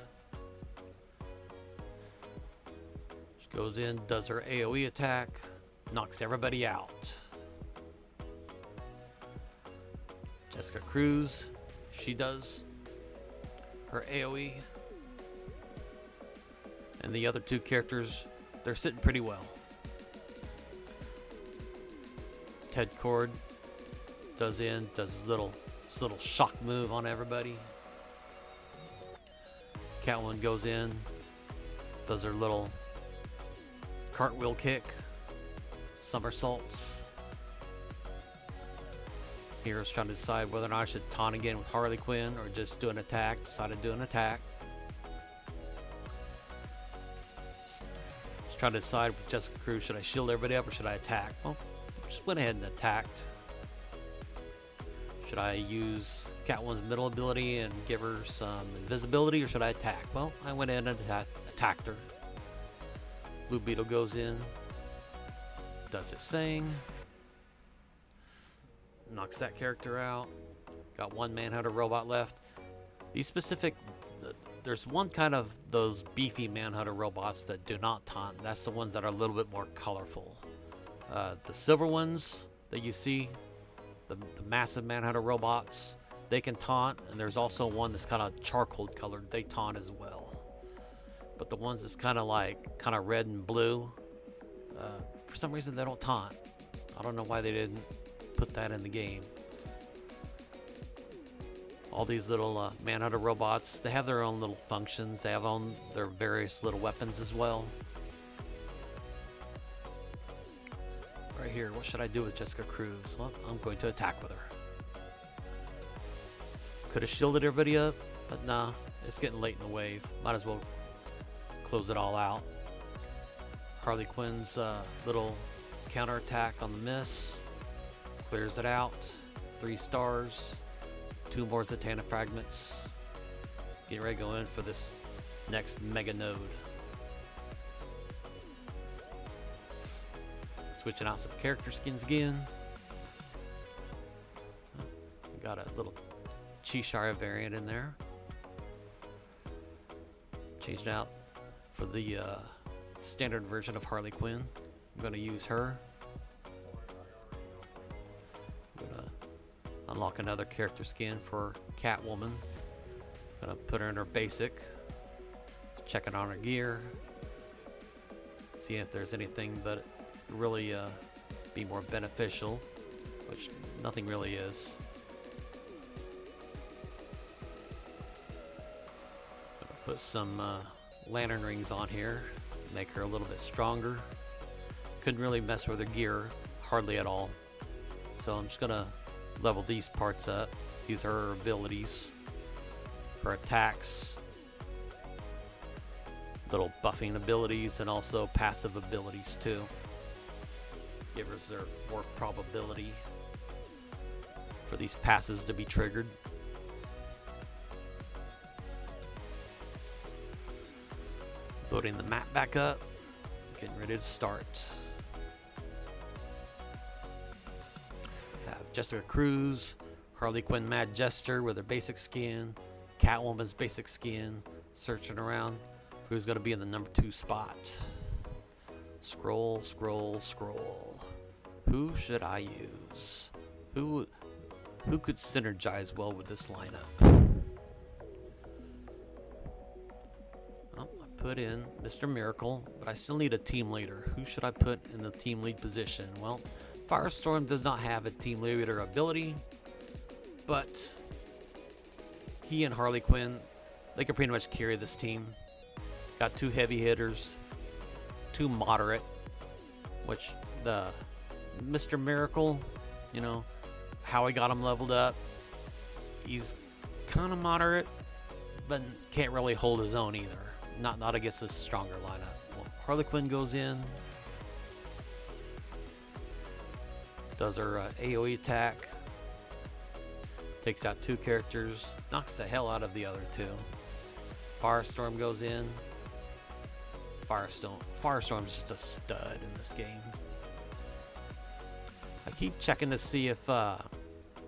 She goes in, does her AoE attack, knocks everybody out. Jessica Cruz, she does her AoE. And the other 2 characters, they're sitting pretty well. Ted Cord does his little shock move on everybody. Catwoman goes in, does her little cartwheel kick, somersaults. Hero's trying to decide whether or not I should taunt again with Harley Quinn or just do an attack. Decided to do an attack. was trying to decide with Jessica Cruz, should I shield everybody up or should I attack? Well, just went ahead and attacked. Should I use Catwoman's middle ability and give her some invisibility, or should I attack? Well, I went in and attacked her. Blue Beetle goes in, does its thing, knocks that character out. Got one Manhunter robot left. These specific, there's one kind of those beefy Manhunter robots that do not taunt. That's the ones that are a little bit more colorful. The silver ones that you see, the massive Manhunter robots, they can taunt, and there's also one that's kind of charcoal colored. They taunt as well. But the ones that's kind of red and blue, for some reason they don't taunt. I don't know why they didn't put that in the game. All these little Manhunter robots, they have their own little functions. They have their various little weapons as well. Right here, what should I do with Jessica Cruz? Well, I'm going to attack with her. Could have shielded everybody up, but nah, it's getting late in the wave. Might as well close it all out. Harley Quinn's little counterattack on the miss clears it out. 3 stars. 2 more Zatanna fragments. Getting ready to go in for this next mega node. Switching out some character skins again. Got a little Cheshire variant in there. Changed out for the standard version of Harley Quinn. I'm going to use her. I'm going to unlock another character skin for Catwoman. I'm going to put her in her basic. Checking on her gear. See if there's anything that really be more beneficial, which nothing really is. Gonna put some lantern rings on here, make her a little bit stronger. Couldn't really mess with her gear hardly at all, so I'm just gonna level these parts up. These are her abilities, her attacks, little buffing abilities, and also passive abilities too. Give her more probability for these passes to be triggered. Loading the map back up, getting ready to start. Have Jessica Cruz, Harley Quinn Mad Jester with her basic skin, Catwoman's basic skin, searching around who's going to be in the number 2 spot. Scroll, scroll, scroll. Who should I use? Who could synergize well with this lineup? Well, I put in Mr. Miracle, but I still need a team leader. Who should I put in the team lead position? Well, Firestorm does not have a team leader ability, but he and Harley Quinn, they can pretty much carry this team. Got 2 heavy hitters, 2 moderate, which the Mr. Miracle, you know, how I got him leveled up, he's kind of moderate, but can't really hold his own either. Not against a stronger lineup. Well, Harley Quinn goes in, does her AoE attack, takes out 2 characters, knocks the hell out of the other 2. Firestorm goes in. Firestorm's just a stud in this game. I keep checking to see if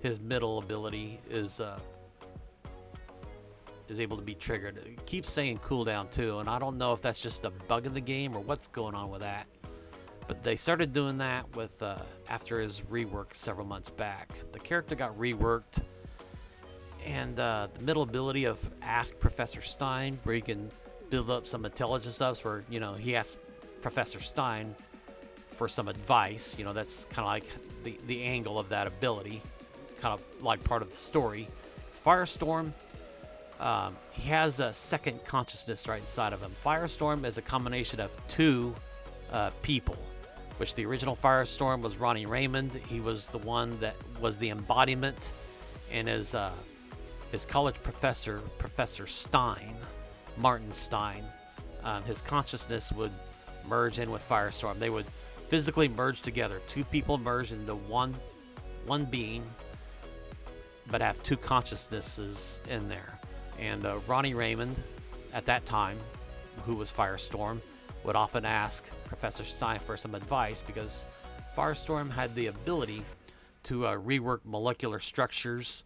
his middle ability is able to be triggered. It keeps saying cooldown too, and I don't know if that's just a bug in the game or what's going on with that. But they started doing that with after his rework several months back. The character got reworked, and the middle ability of Ask Professor Stein, where you can build up some intelligence ups where, you know, he asks Professor Stein for some advice. You know, that's kind of like the angle of that ability, kind of like part of the story. Firestorm, he has a second consciousness right inside of him. Firestorm is a combination of 2 people, which the original Firestorm was Ronnie Raymond. He was the one that was the embodiment, and his college professor, Professor Stein, Martin Stein, his consciousness would merge in with Firestorm. They would physically merge together. Two people merge into one being, but have two consciousnesses in there. And Ronnie Raymond, at that time, who was Firestorm, would often ask Professor Stein for some advice, because Firestorm had the ability to rework molecular structures,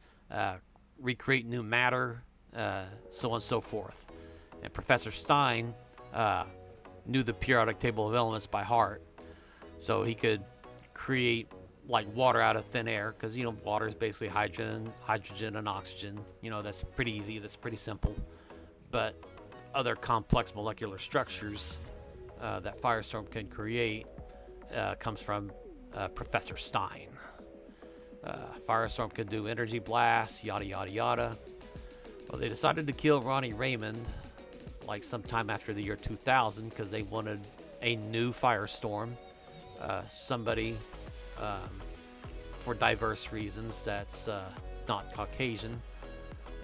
recreate new matter, so on and so forth. And Professor Stein knew the periodic table of elements by heart, so he could create like water out of thin air, because water is basically hydrogen and oxygen. That's pretty easy, that's pretty simple. But other complex molecular structures that Firestorm can create comes from Professor Stein. Firestorm could do energy blasts, yada yada yada. Well, they decided to kill Ronnie Raymond like sometime after the year 2000, because they wanted a new Firestorm, somebody for diverse reasons that's not Caucasian,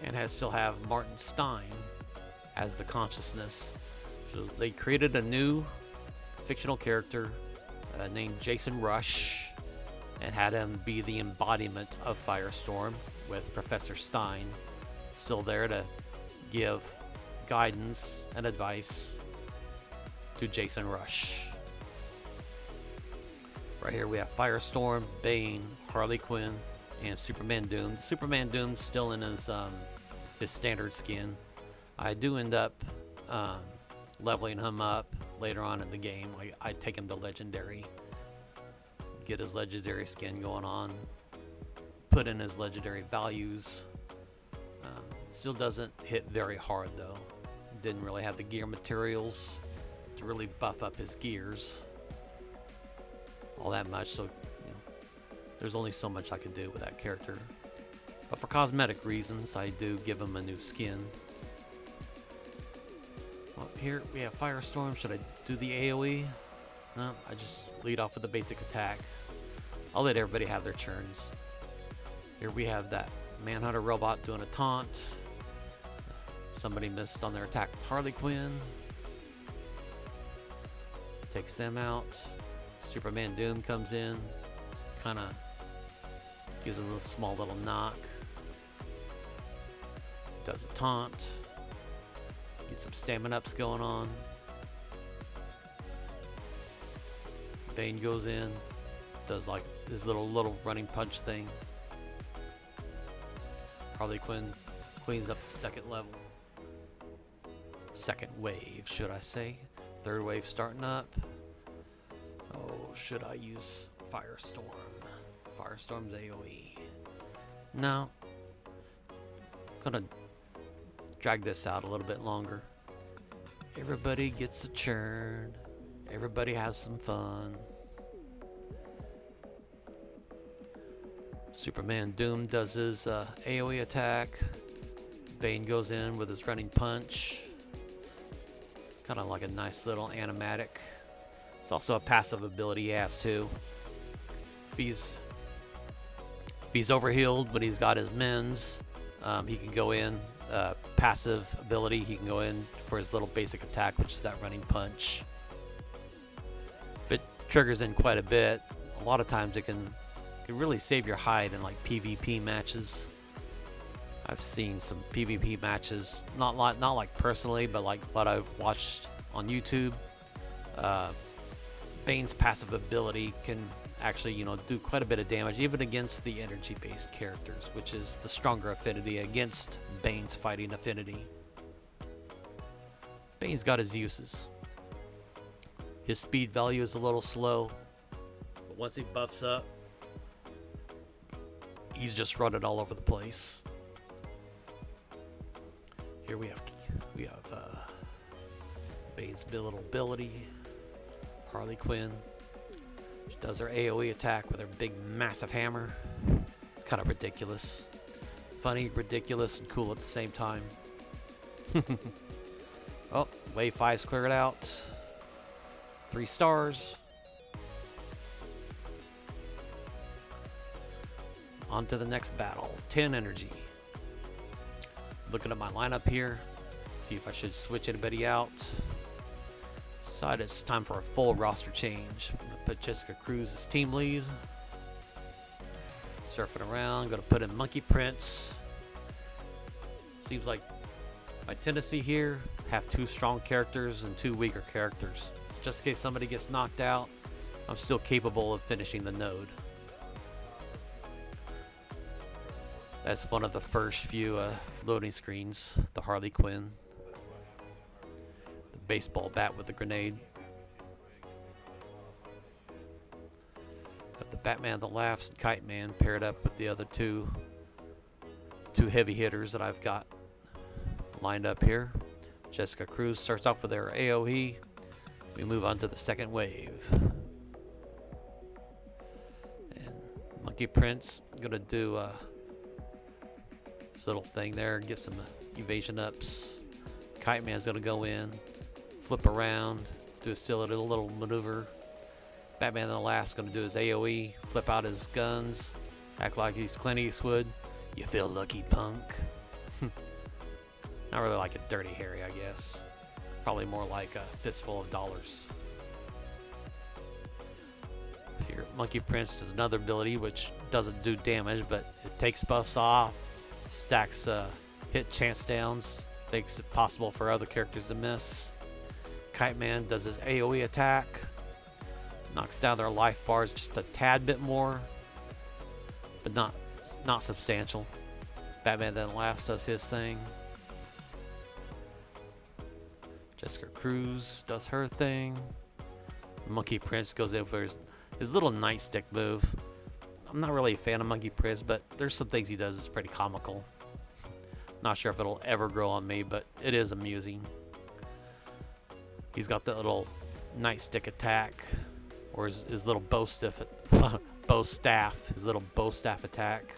and still have Martin Stein as the consciousness. So they created a new fictional character named Jason Rush, and had him be the embodiment of Firestorm, with Professor Stein still there to give guidance and advice to Jason Rush. Right here we have Firestorm, Bane, Harley Quinn, and Superman Doom. Superman Doom's still in his standard skin. I do end up leveling him up later on in the game. I take him to Legendary, get his Legendary skin going on, put in his Legendary values. Still doesn't hit very hard though. Didn't really have the gear materials to really buff up his gears all that much, so there's only so much I can do with that character. But for cosmetic reasons, I do give him a new skin. Well, here we have Firestorm. Should I do the AoE? No, I just lead off with the basic attack. I'll let everybody have their turns. Here we have that Manhunter robot doing a taunt. Somebody missed on their attack with Harley Quinn. Takes them out. Superman Doom comes in. Kind of gives him a small little knock. Does a taunt. Get some stamina ups going on. Bane goes in. Does like his little running punch thing. Harley Quinn cleans up the second level. Second wave, should I say. Third wave starting up. Oh, should I use Firestorm? Firestorm's AoE. No. Gonna drag this out a little bit longer. Everybody gets a churn. Everybody has some fun. Superman Doom does his AoE attack. Bane goes in with his running punch. Kind of like a nice little animatic. It's also a passive ability he has too. If he's overhealed when he's got his mins, he can go in. Passive ability, he can go in for his little basic attack, which is that running punch. If it triggers in quite a bit, a lot of times it can really save your hide in like PvP matches. I've seen some PvP matches, not like personally, but like what I've watched on YouTube. Bane's passive ability can actually, do quite a bit of damage, even against the energy-based characters, which is the stronger affinity against Bane's fighting affinity. Bane's got his uses. His speed value is a little slow, but once he buffs up, he's just running all over the place. Here we have Bane's little ability. Harley Quinn. She does her AoE attack with her big massive hammer. It's kind of ridiculous. Funny, ridiculous, and cool at the same time. Oh, wave 5's cleared out. 3 stars. On to the next battle. 10 energy. Looking at my lineup here. See if I should switch anybody out. Decide it's time for a full roster change. I'm gonna put Jessica Cruz as team lead. Surfing around, gonna put in Monkey Prince. Seems like my tendency here, have 2 strong characters and 2 weaker characters. Just in case somebody gets knocked out, I'm still capable of finishing the node. That's one of the first few loading screens, the Harley Quinn. The baseball bat with the grenade. Got the Batman that laughs and Kite Man paired up with the other two heavy hitters that I've got lined up here. Jessica Cruz starts off with their AoE. We move on to the second wave. And Monkey Prince gonna do this little thing there, get some evasion ups. Kite Man's gonna go in, flip around, do a silly little maneuver. Batman the Last gonna do his AoE, flip out his guns, act like he's Clint Eastwood. You feel lucky, punk. Not really like a Dirty Harry, I guess. Probably more like a fistful of dollars. Here, Monkey Prince is another ability which doesn't do damage, but it takes buffs off, stacks hit chance downs, makes it possible for other characters to miss. Kite Man does his AoE attack, knocks down their life bars just a tad bit more, but not substantial. Batman then laughs, does his thing. Jessica Cruz does her thing. Monkey Prince goes in for his little nightstick move. I'm not really a fan of Monkey Prince, but there's some things he does that's pretty comical. Not sure if it'll ever grow on me, but it is amusing. He's got that little nightstick attack, or his little bow staff, his little bow staff attack.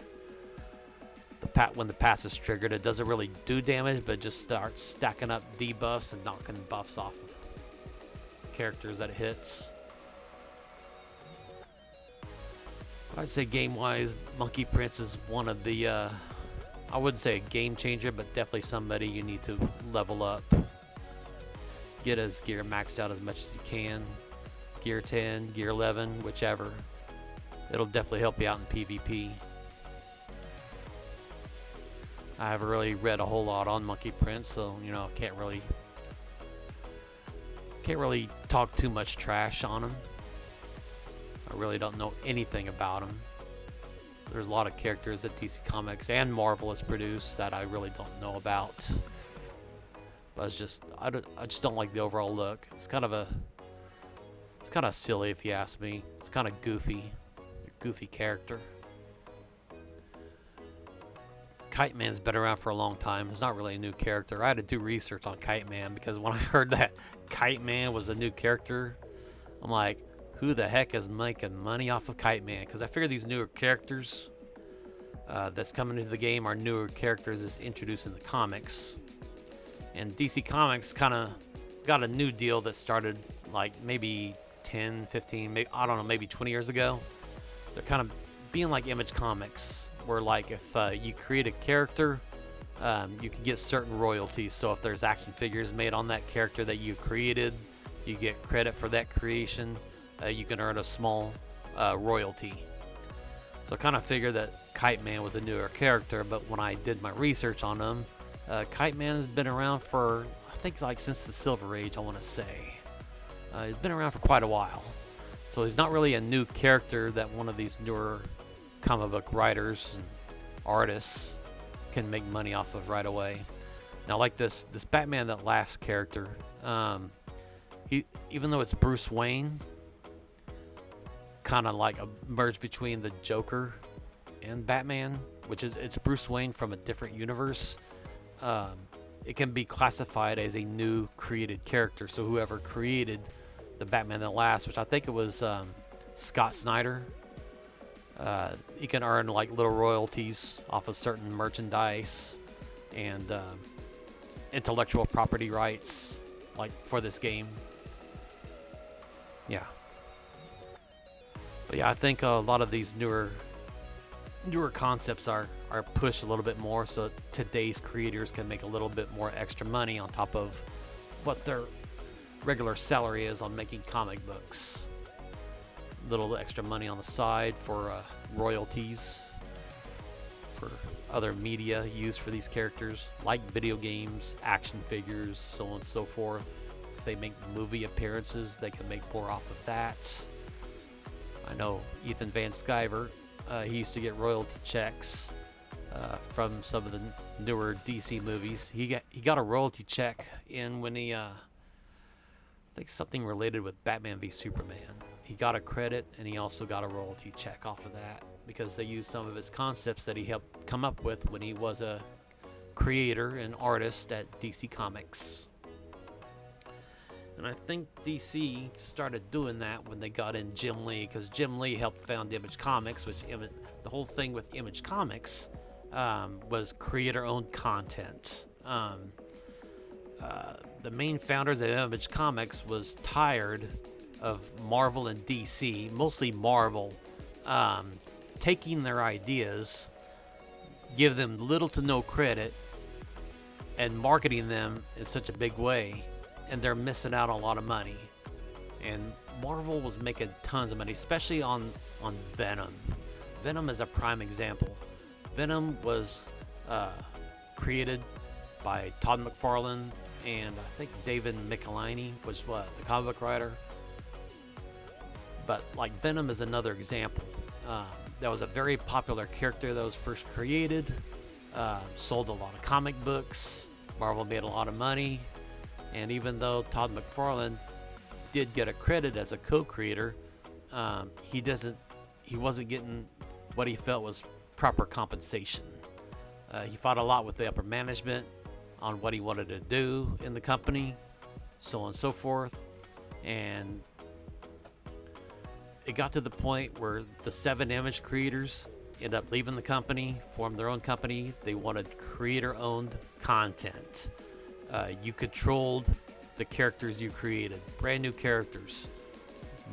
When the pass is triggered, it doesn't really do damage, but just starts stacking up debuffs and knocking buffs off of characters that it hits. I'd say game-wise, Monkey Prince is one of the, I wouldn't say a game changer, but definitely somebody you need to level up. Get his gear maxed out as much as you can. Gear 10, Gear 11, whichever. It'll definitely help you out in PvP. I haven't really read a whole lot on Monkey Prince, so can't really talk too much trash on him. I really don't know anything about him. There's a lot of characters that DC Comics and Marvel has produced that I really don't know about. But I just don't like the overall look. It's kind of silly if you ask me. It's kind of goofy, a goofy character. Kite Man's been around for a long time. He's not really a new character. I had to do research on Kite Man because when I heard that Kite Man was a new character, I'm like, who the heck is making money off of Kite Man? Because I figure these newer characters that's coming into the game are newer characters that's introduced in the comics. And DC Comics kind of got a new deal that started like maybe 10, 15, maybe, I don't know, maybe 20 years ago. They're kind of being like Image Comics, where like if you create a character, you can get certain royalties. So if there's action figures made on that character that you created, you get credit for that creation. You can earn a small royalty. So I kind of figured that Kite Man was a newer character, but when I did my research on him, Kite Man has been around for, I think, like since the Silver Age, I want to say. He's been around for quite a while. So he's not really a new character that one of these newer comic book writers and artists can make money off of right away. Now, like this Batman That Laughs character, even though it's Bruce Wayne, kind of like a merge between the Joker and Batman, which is it's Bruce Wayne from a different universe. It can be classified as a new created character. So whoever created the Batman That Laughs, which I think it was Scott Snyder, he can earn like little royalties off of certain merchandise and intellectual property rights, like for this game. Yeah. But yeah, I think a lot of these newer concepts are pushed a little bit more, so today's creators can make a little bit more extra money on top of what they're regular salary is on making comic books. Little extra money on the side for royalties for other media used for these characters, like video games, action figures, so on and so forth. If they make movie appearances, they can make more off of that. I know Ethan Van Sciver, he used to get royalty checks from some of the newer DC movies. He got a royalty check in when he, I think something related with Batman v Superman. He got a credit, and he also got a royalty check off of that because they used some of his concepts that he helped come up with when he was a creator and artist at DC Comics. And I think DC started doing that when they got in Jim Lee, because Jim Lee helped found Image Comics, which the whole thing with Image Comics was creator-owned content. The main founders of Image Comics was tired of Marvel and DC, mostly Marvel, taking their ideas, give them little to no credit, and marketing them in such a big way, and they're missing out on a lot of money. And Marvel was making tons of money, especially on Venom. Venom is a prime example. Venom was created by Todd McFarlane and I think David Michelinie was the comic book writer. But like Venom is another example. That was a very popular character that was first created, sold a lot of comic books. Marvel made a lot of money, and even though Todd McFarlane did get a credit as a co-creator, he wasn't getting what he felt was proper compensation. He fought a lot with the upper management on what he wanted to do in the company, so on and so forth, and it got to the point where the 7 Image creators ended up leaving the company, formed their own company. They wanted creator-owned content. You controlled the characters you created, brand new characters,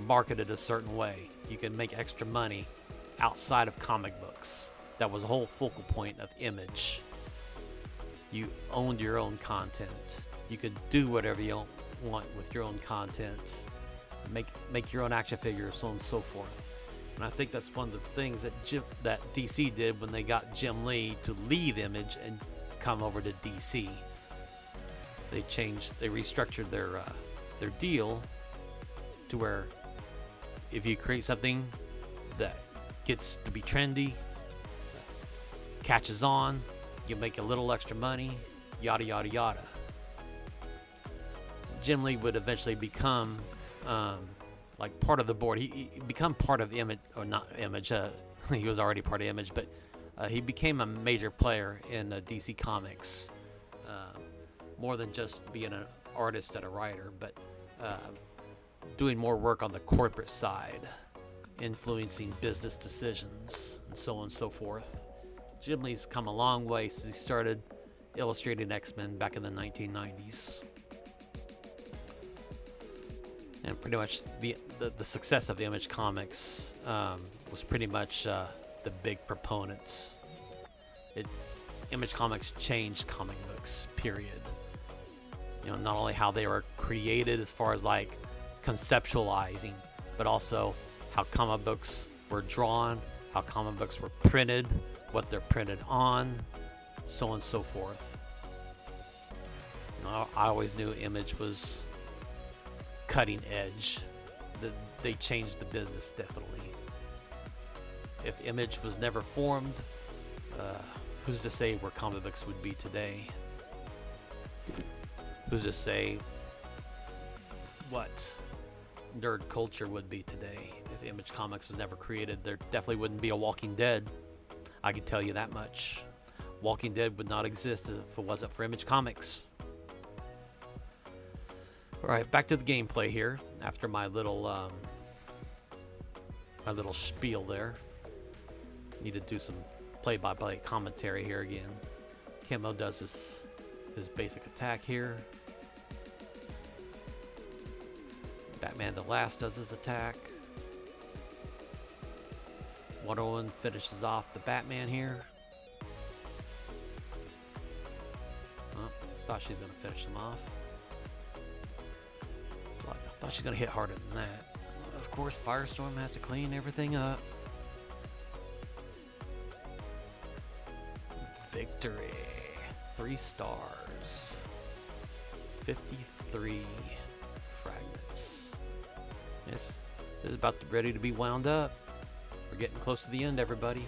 marketed a certain way. You could make extra money outside of comic books. That was the whole focal point of Image. You owned your own content. You could do whatever you want with your own content. Make your own action figures, so on and so forth. And I think that's one of the things that DC did when they got Jim Lee to leave Image and come over to DC. They restructured their deal to where if you create something that gets to be trendy, catches on, you make a little extra money, yada yada yada. Jim Lee would eventually become like part of the board. He become part of Image, or not Image. He was already part of Image, but he became a major player in DC Comics. More than just being an artist and a writer, but doing more work on the corporate side, influencing business decisions, and so on and so forth. Jim Lee's come a long way since he started illustrating X-Men back in the 1990s. And pretty much the success of Image Comics was pretty much the big proponent. Image Comics changed comic books, period. You know, not only how they were created as far as like conceptualizing, but also how comic books were drawn, how comic books were printed, what they're printed on, so on and so forth. You know, I always knew Image was cutting edge. They changed the business, definitely. If Image was never formed, who's to say where comic books would be today? Who's to say what nerd culture would be today? If Image Comics was never created, there definitely wouldn't be a Walking Dead. I can tell you that much. Walking Dead would not exist if it wasn't for Image Comics. Alright, back to the gameplay here. After my little spiel there. Need to do some play-by-play commentary here again. Camo does his basic attack here. Batman the Last does his attack. Wonder Woman finishes off the Batman here. Oh, thought she was going to finish him off. It's like, I thought she's gonna hit harder than that. Of course, Firestorm has to clean everything up. Victory. 3 stars. 53 fragments. This is about ready to be wound up. We're getting close to the end, everybody.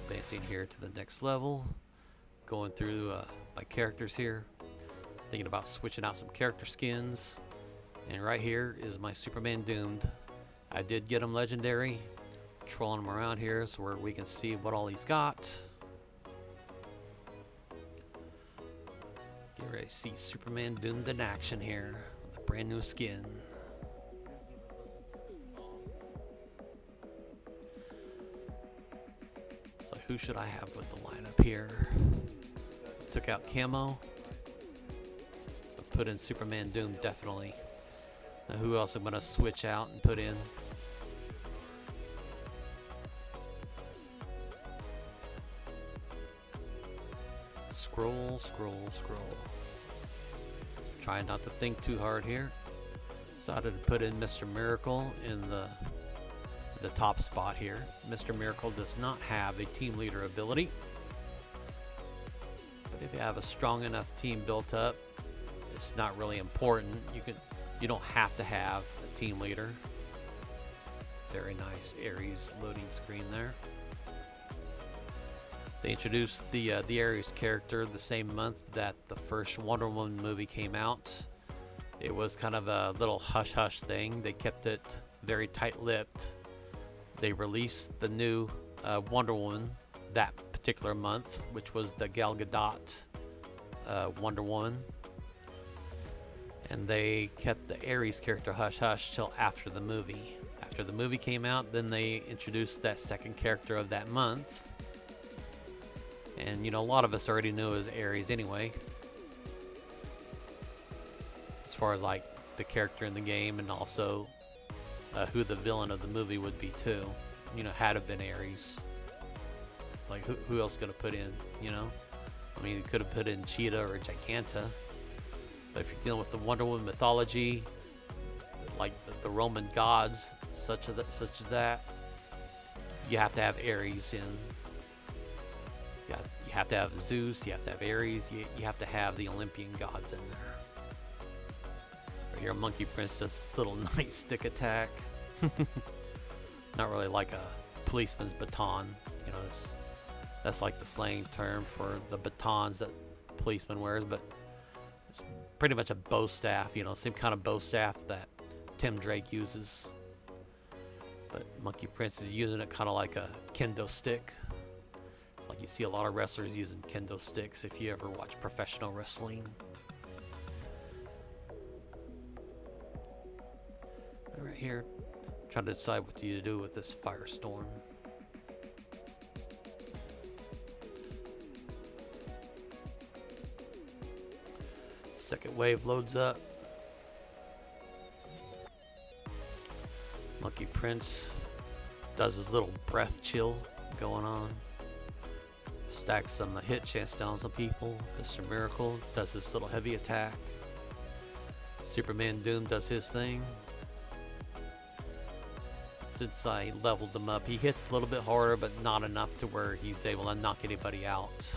Advancing here to the next level. Going through my characters here. Thinking about switching out some character skins. And right here is my Superman Doomed. I did get him legendary. Trolling him around here so where we can see what all he's got. Get ready to see Superman Doomed in action here with a brand new skin. So who should I have with the lineup here? Took out Camo. So put in Superman Doomed definitely. Now who else I'm going to switch out and put in? Scroll. Trying not to think too hard here. Decided to put in Mr. Miracle in the top spot here. Mr. Miracle does not have a team leader ability. But if you have a strong enough team built up, it's not really important. You don't have to have a team leader. Very nice Ares loading screen there. They introduced the Ares character the same month that the first Wonder Woman movie came out. It was kind of a little hush-hush thing. They kept it very tight-lipped. They released the new Wonder Woman that particular month, which was the Gal Gadot Wonder Woman. And they kept the Ares character hush-hush till after the movie. After the movie came out, then they introduced that second character of that month. And, you know, a lot of us already knew it was Ares anyway. As far as, like, the character in the game and also who the villain of the movie would be, too. You know, had to have been Ares. Like, who else could have put in, you know? I mean, you could have put in Cheetah or Giganta. But if you're dealing with the Wonder Woman mythology, like the Roman gods, such as that, you have to have Ares in. You have to have Zeus, you have to have Ares, you have to have the Olympian gods in there. Right here, Monkey Prince does this little nice stick attack. Not really like a policeman's baton. You know, that's like the slang term for the batons that policeman wears, but it's pretty much a bow staff, you know, same kind of bow staff that Tim Drake uses. But Monkey Prince is using it kind of like a kendo stick. Like you see a lot of wrestlers using kendo sticks if you ever watch professional wrestling. Right here, trying to decide what to do with this Firestorm. Second wave loads up. Monkey Prince does his little breath chill going on. Stacks some hit chance down some people. Mr. Miracle does his little heavy attack. Superman Doom does his thing. Since I leveled him up, he hits a little bit harder, but not enough to where he's able to knock anybody out.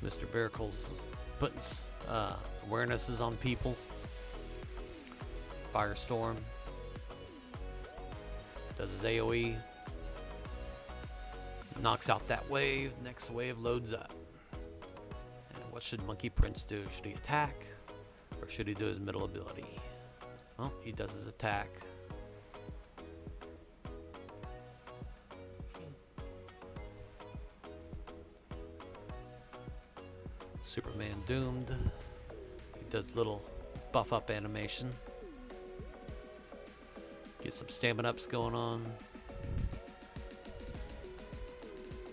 Mr. Miracle's putting awarenesses on people. Firestorm does his AoE. Knocks out that wave. Next wave loads up. And what should Monkey Prince do? Should he attack? Or should he do his middle ability? Well, he does his attack. Superman Doomed. He does little buff up animation. Get some stamina ups going on.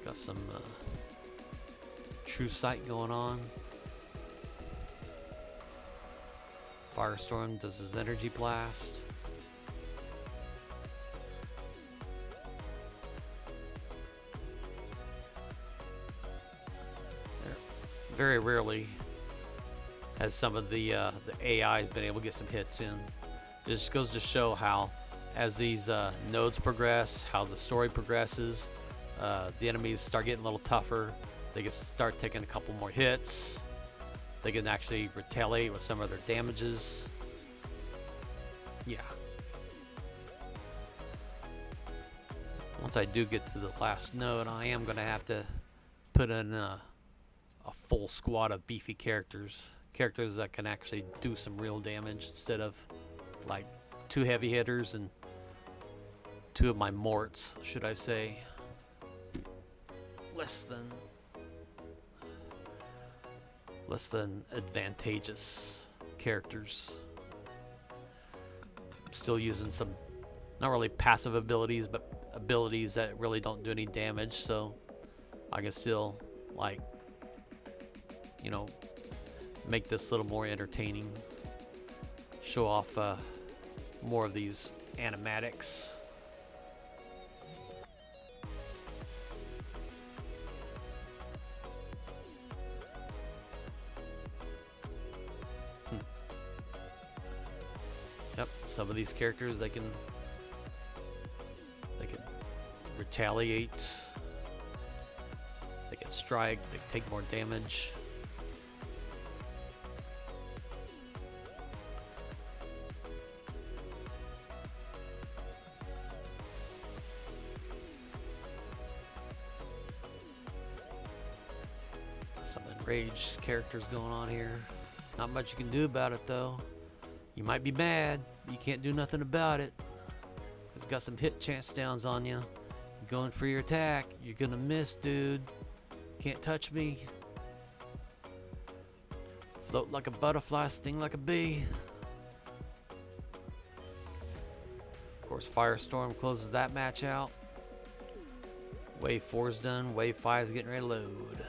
Got some true sight going on. Firestorm does his energy blast. very rarely has some of the AI has been able to get some hits in. It just goes to show how, as these nodes progress, how the story progresses, the enemies start getting a little tougher. They can start taking a couple more hits. They can actually retaliate with some of their damages. Yeah. Once I do get to the last node, I am going to have to put in a full squad of beefy characters. Characters that can actually do some real damage instead of like 2 heavy hitters and 2 of my morts, should I say. Less than advantageous characters. I'm still using some, not really passive abilities, but abilities that really don't do any damage, so I can still, like, you know, make this a little more entertaining. Show off more of these animatics. Yep, some of these characters they can retaliate. They can strike. They can take more damage. Some enraged characters going on here. Not much you can do about it though. You might be mad, but you can't do nothing about it. It's got some hit chance downs on you. You're going for your attack. You're gonna miss, dude. Can't touch me. Float like a butterfly, sting like a bee. Of course, Firestorm closes that match out. Wave 4's done. Wave 5's getting ready to load.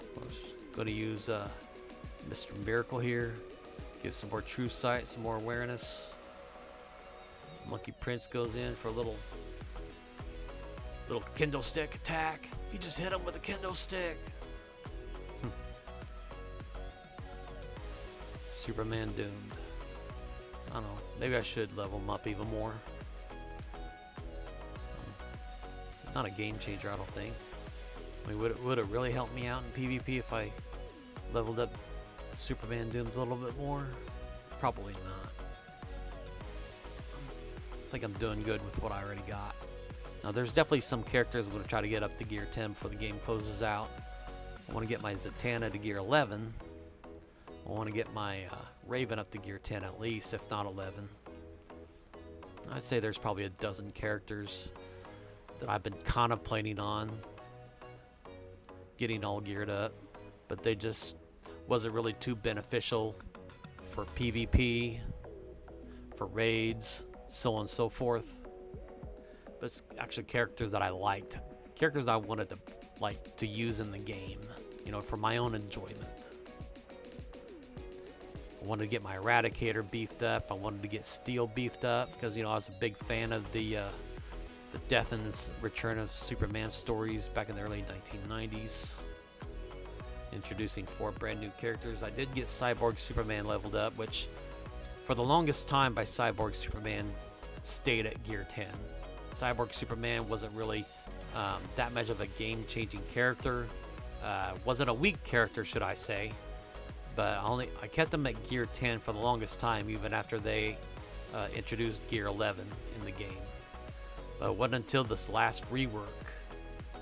Of course, gonna use Mr. Miracle here. Give some more true sight, some more awareness. Monkey Prince goes in for a little kendo stick attack. He just hit him with a kendo stick. Superman doomed. I don't know. Maybe I should level him up even more. Not a game changer, I don't think. I mean, would it really help me out in PvP if I leveled up Superman doomed a little bit more? Probably not. I think I'm doing good with what I already got. Now, there's definitely some characters I'm going to try to get up to gear 10 before the game closes out. I want to get my Zatanna to gear 11. I want to get my Raven up to gear 10 at least, if not 11. I'd say there's probably a dozen characters that I've been contemplating on getting all geared up, but they just wasn't really too beneficial for PvP, for raids, so on and so forth. But it's actually characters that I liked, characters I wanted to use in the game, you know, for my own enjoyment. I wanted to get my Eradicator beefed up. I wanted to get Steel beefed up because, you know, I was a big fan of the Death and Return of Superman stories back in the early 1990s. Introducing 4 brand new characters. I did get Cyborg Superman leveled up, which for the longest time by Cyborg Superman stayed at gear 10. Cyborg Superman wasn't really that much of a game-changing character. Wasn't a weak character, should I say, but I kept him at gear 10 for the longest time, even after they introduced gear 11 in the game. But it wasn't until this last rework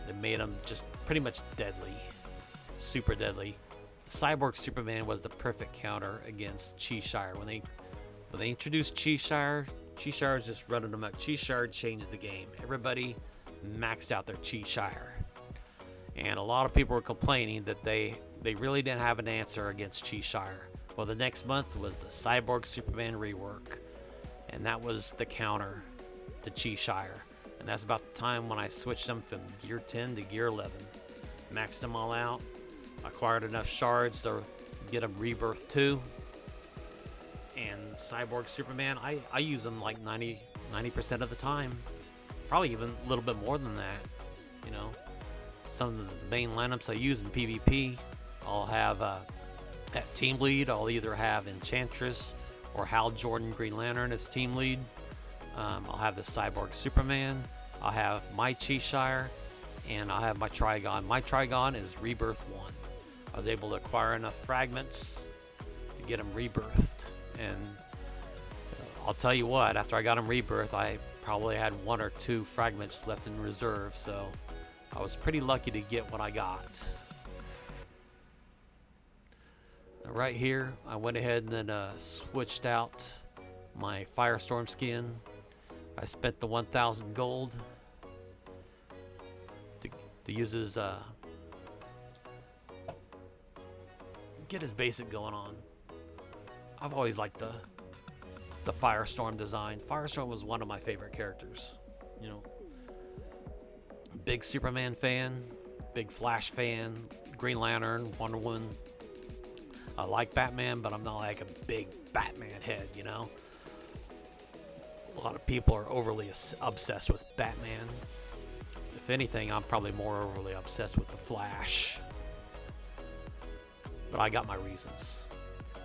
that made him just pretty much deadly. Super deadly. Cyborg Superman was the perfect counter against Cheshire. When they introduced Cheshire was just running them out. Cheshire changed the game. Everybody maxed out their Cheshire. And a lot of people were complaining that they really didn't have an answer against Cheshire. Well, the next month was the Cyborg Superman rework. And that was the counter to Cheshire. And that's about the time when I switched them from gear 10 to gear 11. Maxed them all out. Acquired enough shards to get them rebirth 2. And Cyborg Superman, I use them like 90% of the time. Probably even a little bit more than that, you know. some of the main lineups I use in PvP. I'll have at team lead, I'll either have Enchantress or Hal Jordan Green Lantern as team lead. I'll have the Cyborg Superman. I'll have my Cheshire, and I'll have my Trigon. My Trigon is Rebirth 1. I was able to acquire enough fragments to get him rebirthed, and I'll tell you what, after I got him rebirthed, I probably had 1 or 2 fragments left in reserve, so I was pretty lucky to get what I got. Right here, I went ahead and then switched out my Firestorm skin. I spent the 1,000 gold to use his get his basic going on. I've always liked the Firestorm design. Firestorm was one of my favorite characters. You know, big Superman fan, big Flash fan, Green Lantern, Wonder Woman. I like Batman, but I'm not like a big Batman head, you know? A lot of people are overly obsessed with Batman. If anything, I'm probably more overly obsessed with the Flash. But I got my reasons.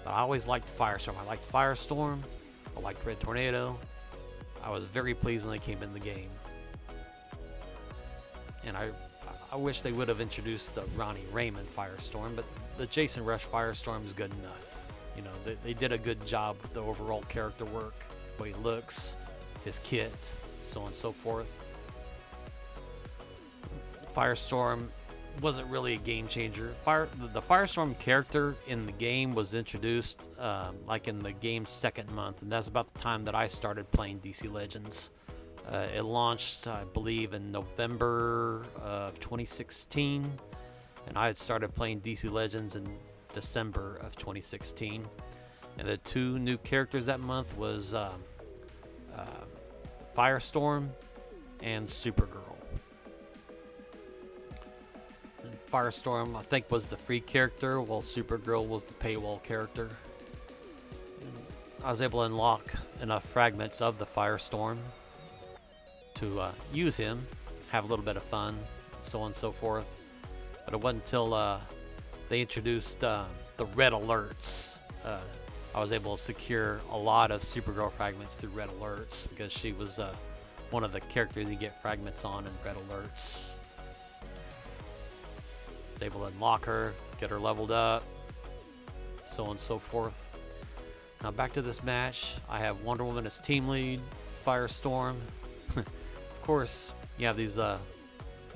But I always liked Firestorm. I liked Firestorm. I liked Red Tornado. I was very pleased when they came in the game. And I wish they would have introduced the Ronnie Raymond Firestorm, but the Jason Rush Firestorm is good enough. You know, they did a good job with the overall character work, the way he looks, his kit, so on and so forth. Firestorm wasn't really a game changer. The Firestorm character in the game was introduced like in the game's second month, and that's about the time that I started playing DC Legends. It launched, I believe, in November of 2016, and I had started playing DC Legends in December of 2016. And the 2 new characters that month was Firestorm and Supergirl. Firestorm, I think, was the free character, while Supergirl was the paywall character. I was able to unlock enough fragments of the Firestorm to use him, have a little bit of fun, so on and so forth. But it wasn't until they introduced the red alerts. I was able to secure a lot of Supergirl fragments through red alerts, because she was one of the characters you get fragments on in red alerts. I was able to unlock her, get her leveled up, so on and so forth. Now back to this match. I have Wonder Woman as team lead, Firestorm. Of course, you have these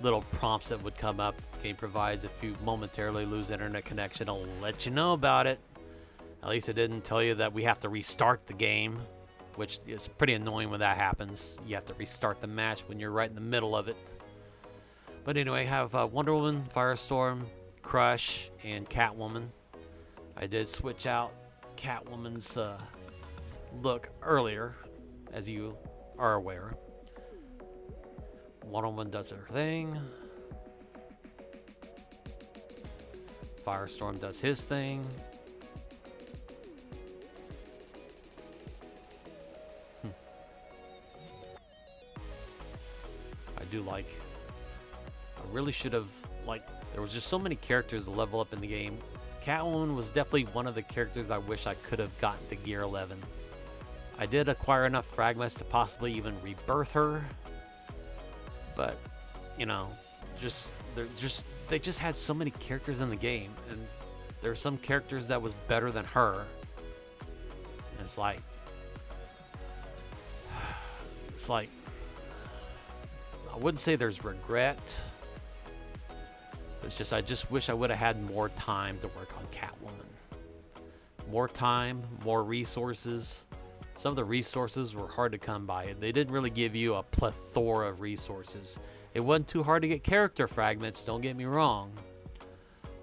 little prompts that would come up. The game provides if you momentarily lose internet connection, it'll let you know about it. At least it didn't tell you that we have to restart the game, which is pretty annoying when that happens. You have to restart the match when you're right in the middle of it. But anyway, I have Wonder Woman, Firestorm, Crush, and Catwoman. I did switch out Catwoman's look earlier, as you are aware. Wonder Woman does her thing. Firestorm does his thing. I really should have, there was just so many characters to level up in the game. Catwoman was definitely one of the characters I wish I could have gotten to Gear 11. I did acquire enough fragments to possibly even rebirth her. But, you know, they just had so many characters in the game, and there are some characters that was better than her. And it's like I wouldn't say there's regret. It's just I just wish I would have had more time to work on Catwoman. More time, more resources. Some of the resources were hard to come by. They didn't really give you a plethora of resources. It wasn't too hard to get character fragments, don't get me wrong.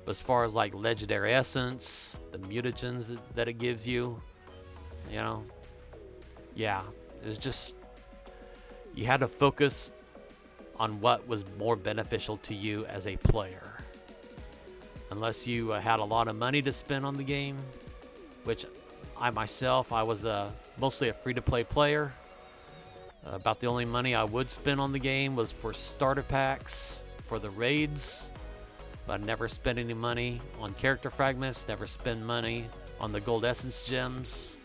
But as far as like legendary essence, the mutagens that it gives you, you know, yeah, it's just, you had to focus on what was more beneficial to you as a player. Unless you had a lot of money to spend on the game, which I myself, I was mostly a free-to-play player. About the only money I would spend on the game was for starter packs, for the raids, but I never spend any money on character fragments, never spend money on the gold essence gems.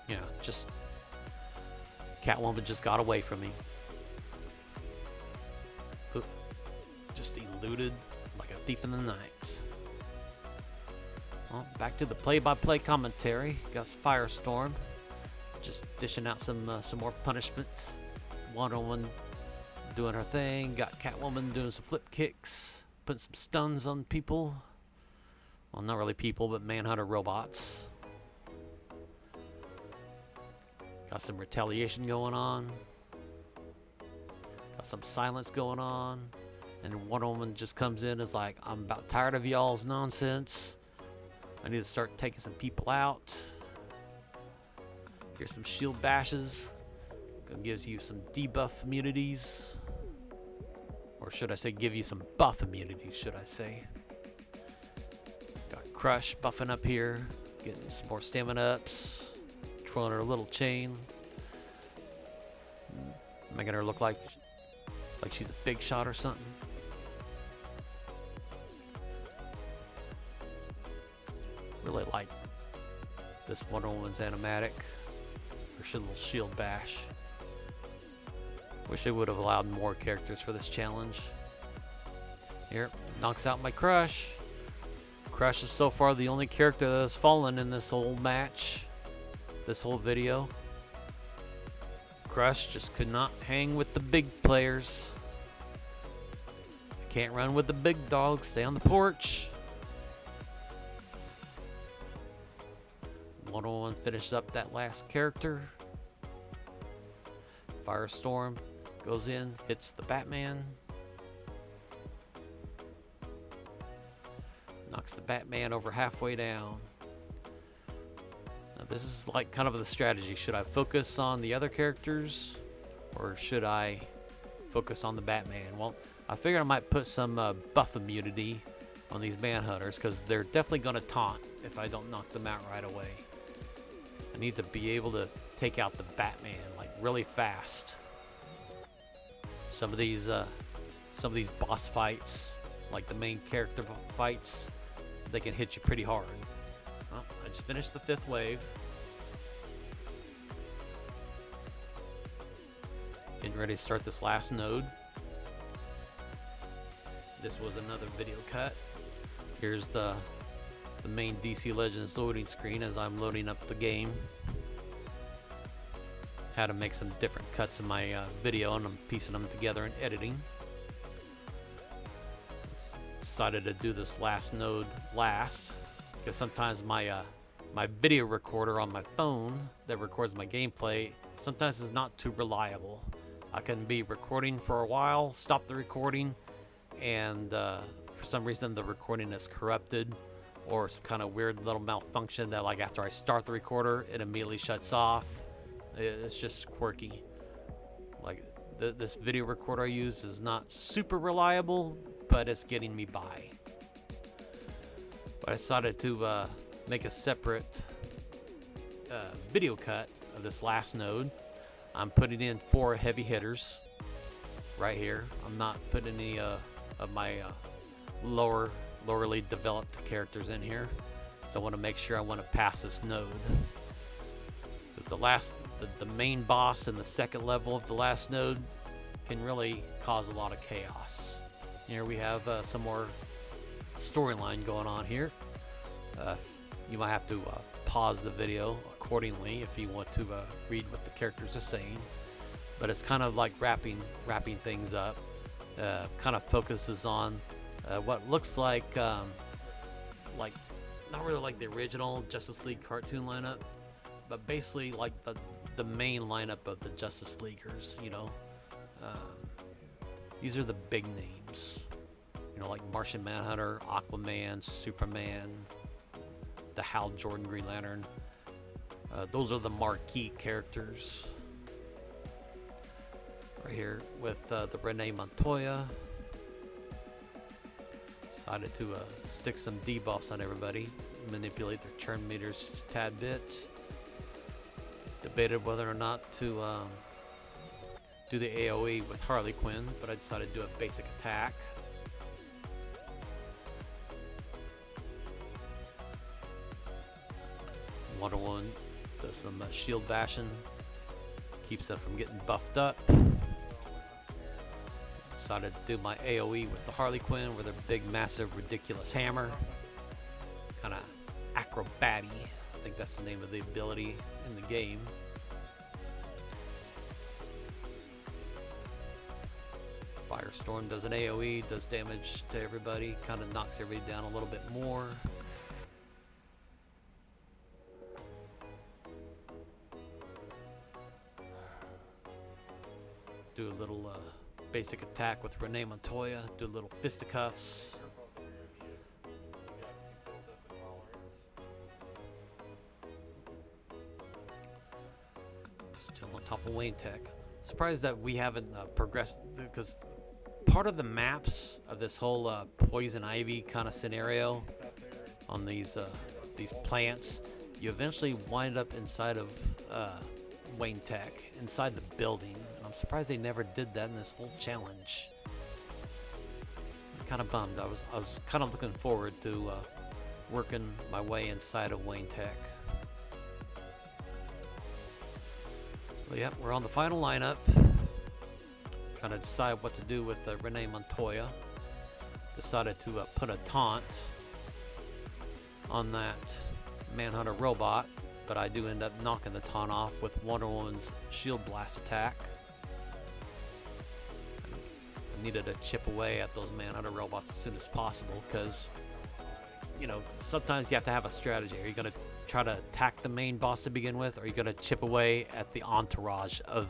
Yeah, just Catwoman just got away from me. Just eluded like a thief in the night. Well, back to the play-by-play commentary. Got Firestorm, just dishing out some more punishments. Wonder Woman doing her thing. Got Catwoman doing some flip kicks, putting some stuns on people. Well, not really people, but Manhunter robots. Got some retaliation going on. Got some silence going on. And Wonder Woman just comes in and is like, I'm about tired of y'all's nonsense. I need to start taking some people out. Here's some shield bashes. Gives you some debuff immunities. Or should I say give you some buff immunities, should I say. Got Crush buffing up here. Getting some more stamina ups. Twirling her little chain. Making her look like she's a big shot or something. Really like this Wonder Woman's animatic. Her little shield bash. Wish they would have allowed more characters for this challenge. Here, knocks out my Crush. Crush is so far the only character that has fallen in this whole match. This whole video. Crush just could not hang with the big players. Can't run with the big dogs. Stay on the porch. Wonder Woman finishes up that last character. Firestorm goes in, hits the Batman. Knocks the Batman over halfway down. Now this is like kind of the strategy. Should I focus on the other characters or should I focus on the Batman? Well, I figured I might put some buff immunity on these Manhunters because they're definitely going to taunt if I don't knock them out right away. I need to be able to take out the Batman like really fast. Some of these boss fights, like the main character fights, they can hit you pretty hard. Well, I just finished the 5th wave. Getting ready to start this last node. This was another video cut. Here's the main DC Legends loading screen as I'm loading up the game. Had to make some different cuts in my video and I'm piecing them together and editing. Decided to do this last node last because sometimes my video recorder on my phone that records my gameplay sometimes is not too reliable. I can be recording for a while, stop the recording, and for some reason the recording is corrupted or some kind of weird little malfunction that like after I start the recorder it immediately shuts off. It's just quirky. Like this video recorder I use is not super reliable, but it's getting me by. But I decided to make a separate video cut of this last node. I'm putting in 4 heavy hitters right here. I'm not putting any of my lowerly developed characters in here. So I want to make sure I want to pass this node. Because the main boss in the 2nd level of the last node can really cause a lot of chaos. Here we have some more storyline going on here. You might have to pause the video accordingly if you want to read what the characters are saying. But it's kind of like wrapping things up. Kind of focuses on what looks like not really like the original Justice League cartoon lineup, but basically like the main lineup of the Justice Leaguers. You know, these are the big names. You know, like Martian Manhunter, Aquaman, Superman, the Hal Jordan Green Lantern. Those are the marquee characters. Right here with the Renee Montoya. Decided to stick some debuffs on everybody. Manipulate their churn meters just a tad bit. Debated whether or not to do the AoE with Harley Quinn, but I decided to do a basic attack. Wonder Woman does some shield bashing, keeps them from getting buffed up. Decided to do my AoE with the Harley Quinn with her big, massive, ridiculous hammer. Kind of acrobat-y. I think that's the name of the ability in the game. Firestorm does an AoE, does damage to everybody, kind of knocks everybody down a little bit more. Do a little basic attack with Renee Montoya, do a little fisticuffs. Still on top of Wayne Tech. Surprised that we haven't progressed, because part of the maps of this whole poison ivy kind of scenario on these plants, you eventually wind up inside of Wayne Tech, inside the building. And I'm surprised they never did that in this whole challenge. I'm kind of bummed. I was kind of looking forward to working my way inside of Wayne Tech. Well, yep, we're on the final lineup. Trying to decide what to do with Renee Montoya. Decided to put a taunt on that Manhunter robot, but I do end up knocking the taunt off with Wonder Woman's shield blast attack. I needed to chip away at those Manhunter robots as soon as possible, because, you know, sometimes you have to have a strategy. Are you going to try to attack the main boss to begin with, or are you going to chip away at the entourage of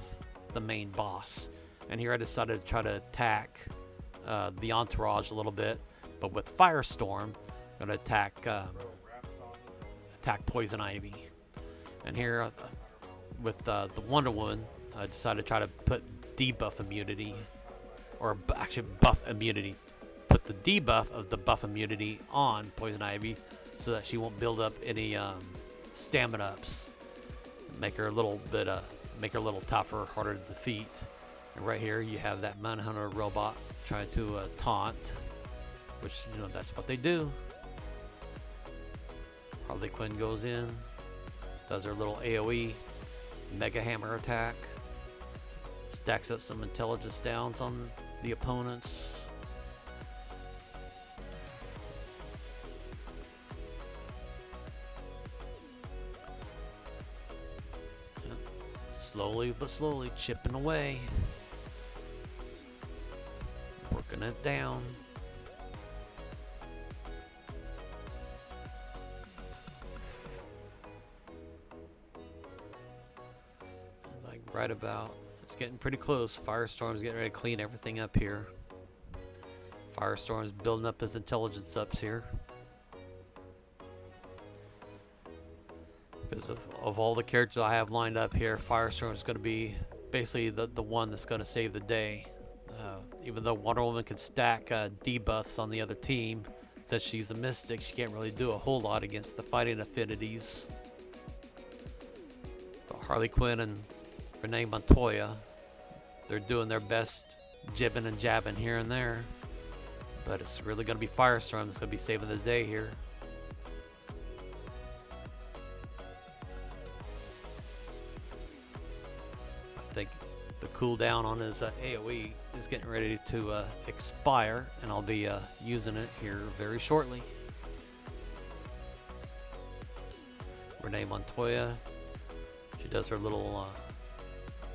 the main boss? And here I decided to try to attack the entourage a little bit, but with Firestorm, I'm going to attack Poison Ivy. And here with the Wonder Woman, I decided to try to put debuff immunity, or actually buff immunity. Put the debuff of the buff immunity on Poison Ivy so that she won't build up any stamina ups. Make her a little tougher, harder to defeat. And right here you have that Manhunter robot trying to taunt, which, you know, that's what they do. Harley Quinn goes in, does her little AoE, Mega Hammer attack, stacks up some intelligence downs on the opponents. Slowly but slowly chipping away, working it down. Like right about, it's getting pretty close. Firestorm's getting ready to clean everything up here. Firestorm's building up his intelligence ups here. Because of all the characters I have lined up here, Firestorm is going to be basically the one that's going to save the day. Even though Wonder Woman can stack debuffs on the other team, since she's a mystic, she can't really do a whole lot against the fighting affinities. But Harley Quinn and Renee Montoya, they're doing their best, jibbing and jabbing here and there. But it's really going to be Firestorm that's going to be saving the day here. I think the cooldown on his AoE is getting ready to expire, and I'll be using it here very shortly. Renee Montoya, she does her little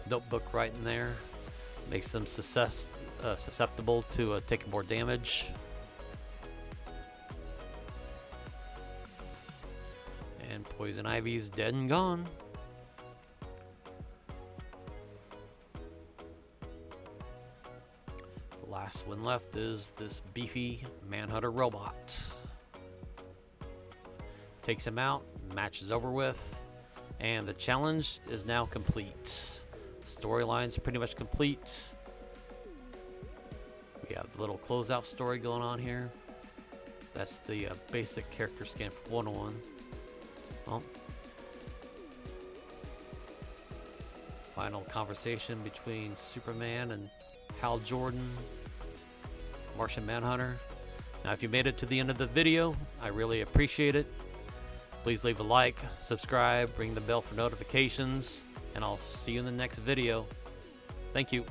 notebook right in there, makes them susceptible to taking more damage. And Poison Ivy's dead and gone. Last one left is this beefy Manhunter robot. Takes him out, match is over with, and the challenge is now complete. Storyline's pretty much complete. We have the little closeout story going on here. That's the basic character scan for 101. Well, Final conversation between Superman and Hal Jordan, Martian Manhunter. Now, if you made it to the end of the video, I really appreciate it. Please leave a like, subscribe, ring the bell for notifications, and I'll see you in the next video. Thank you.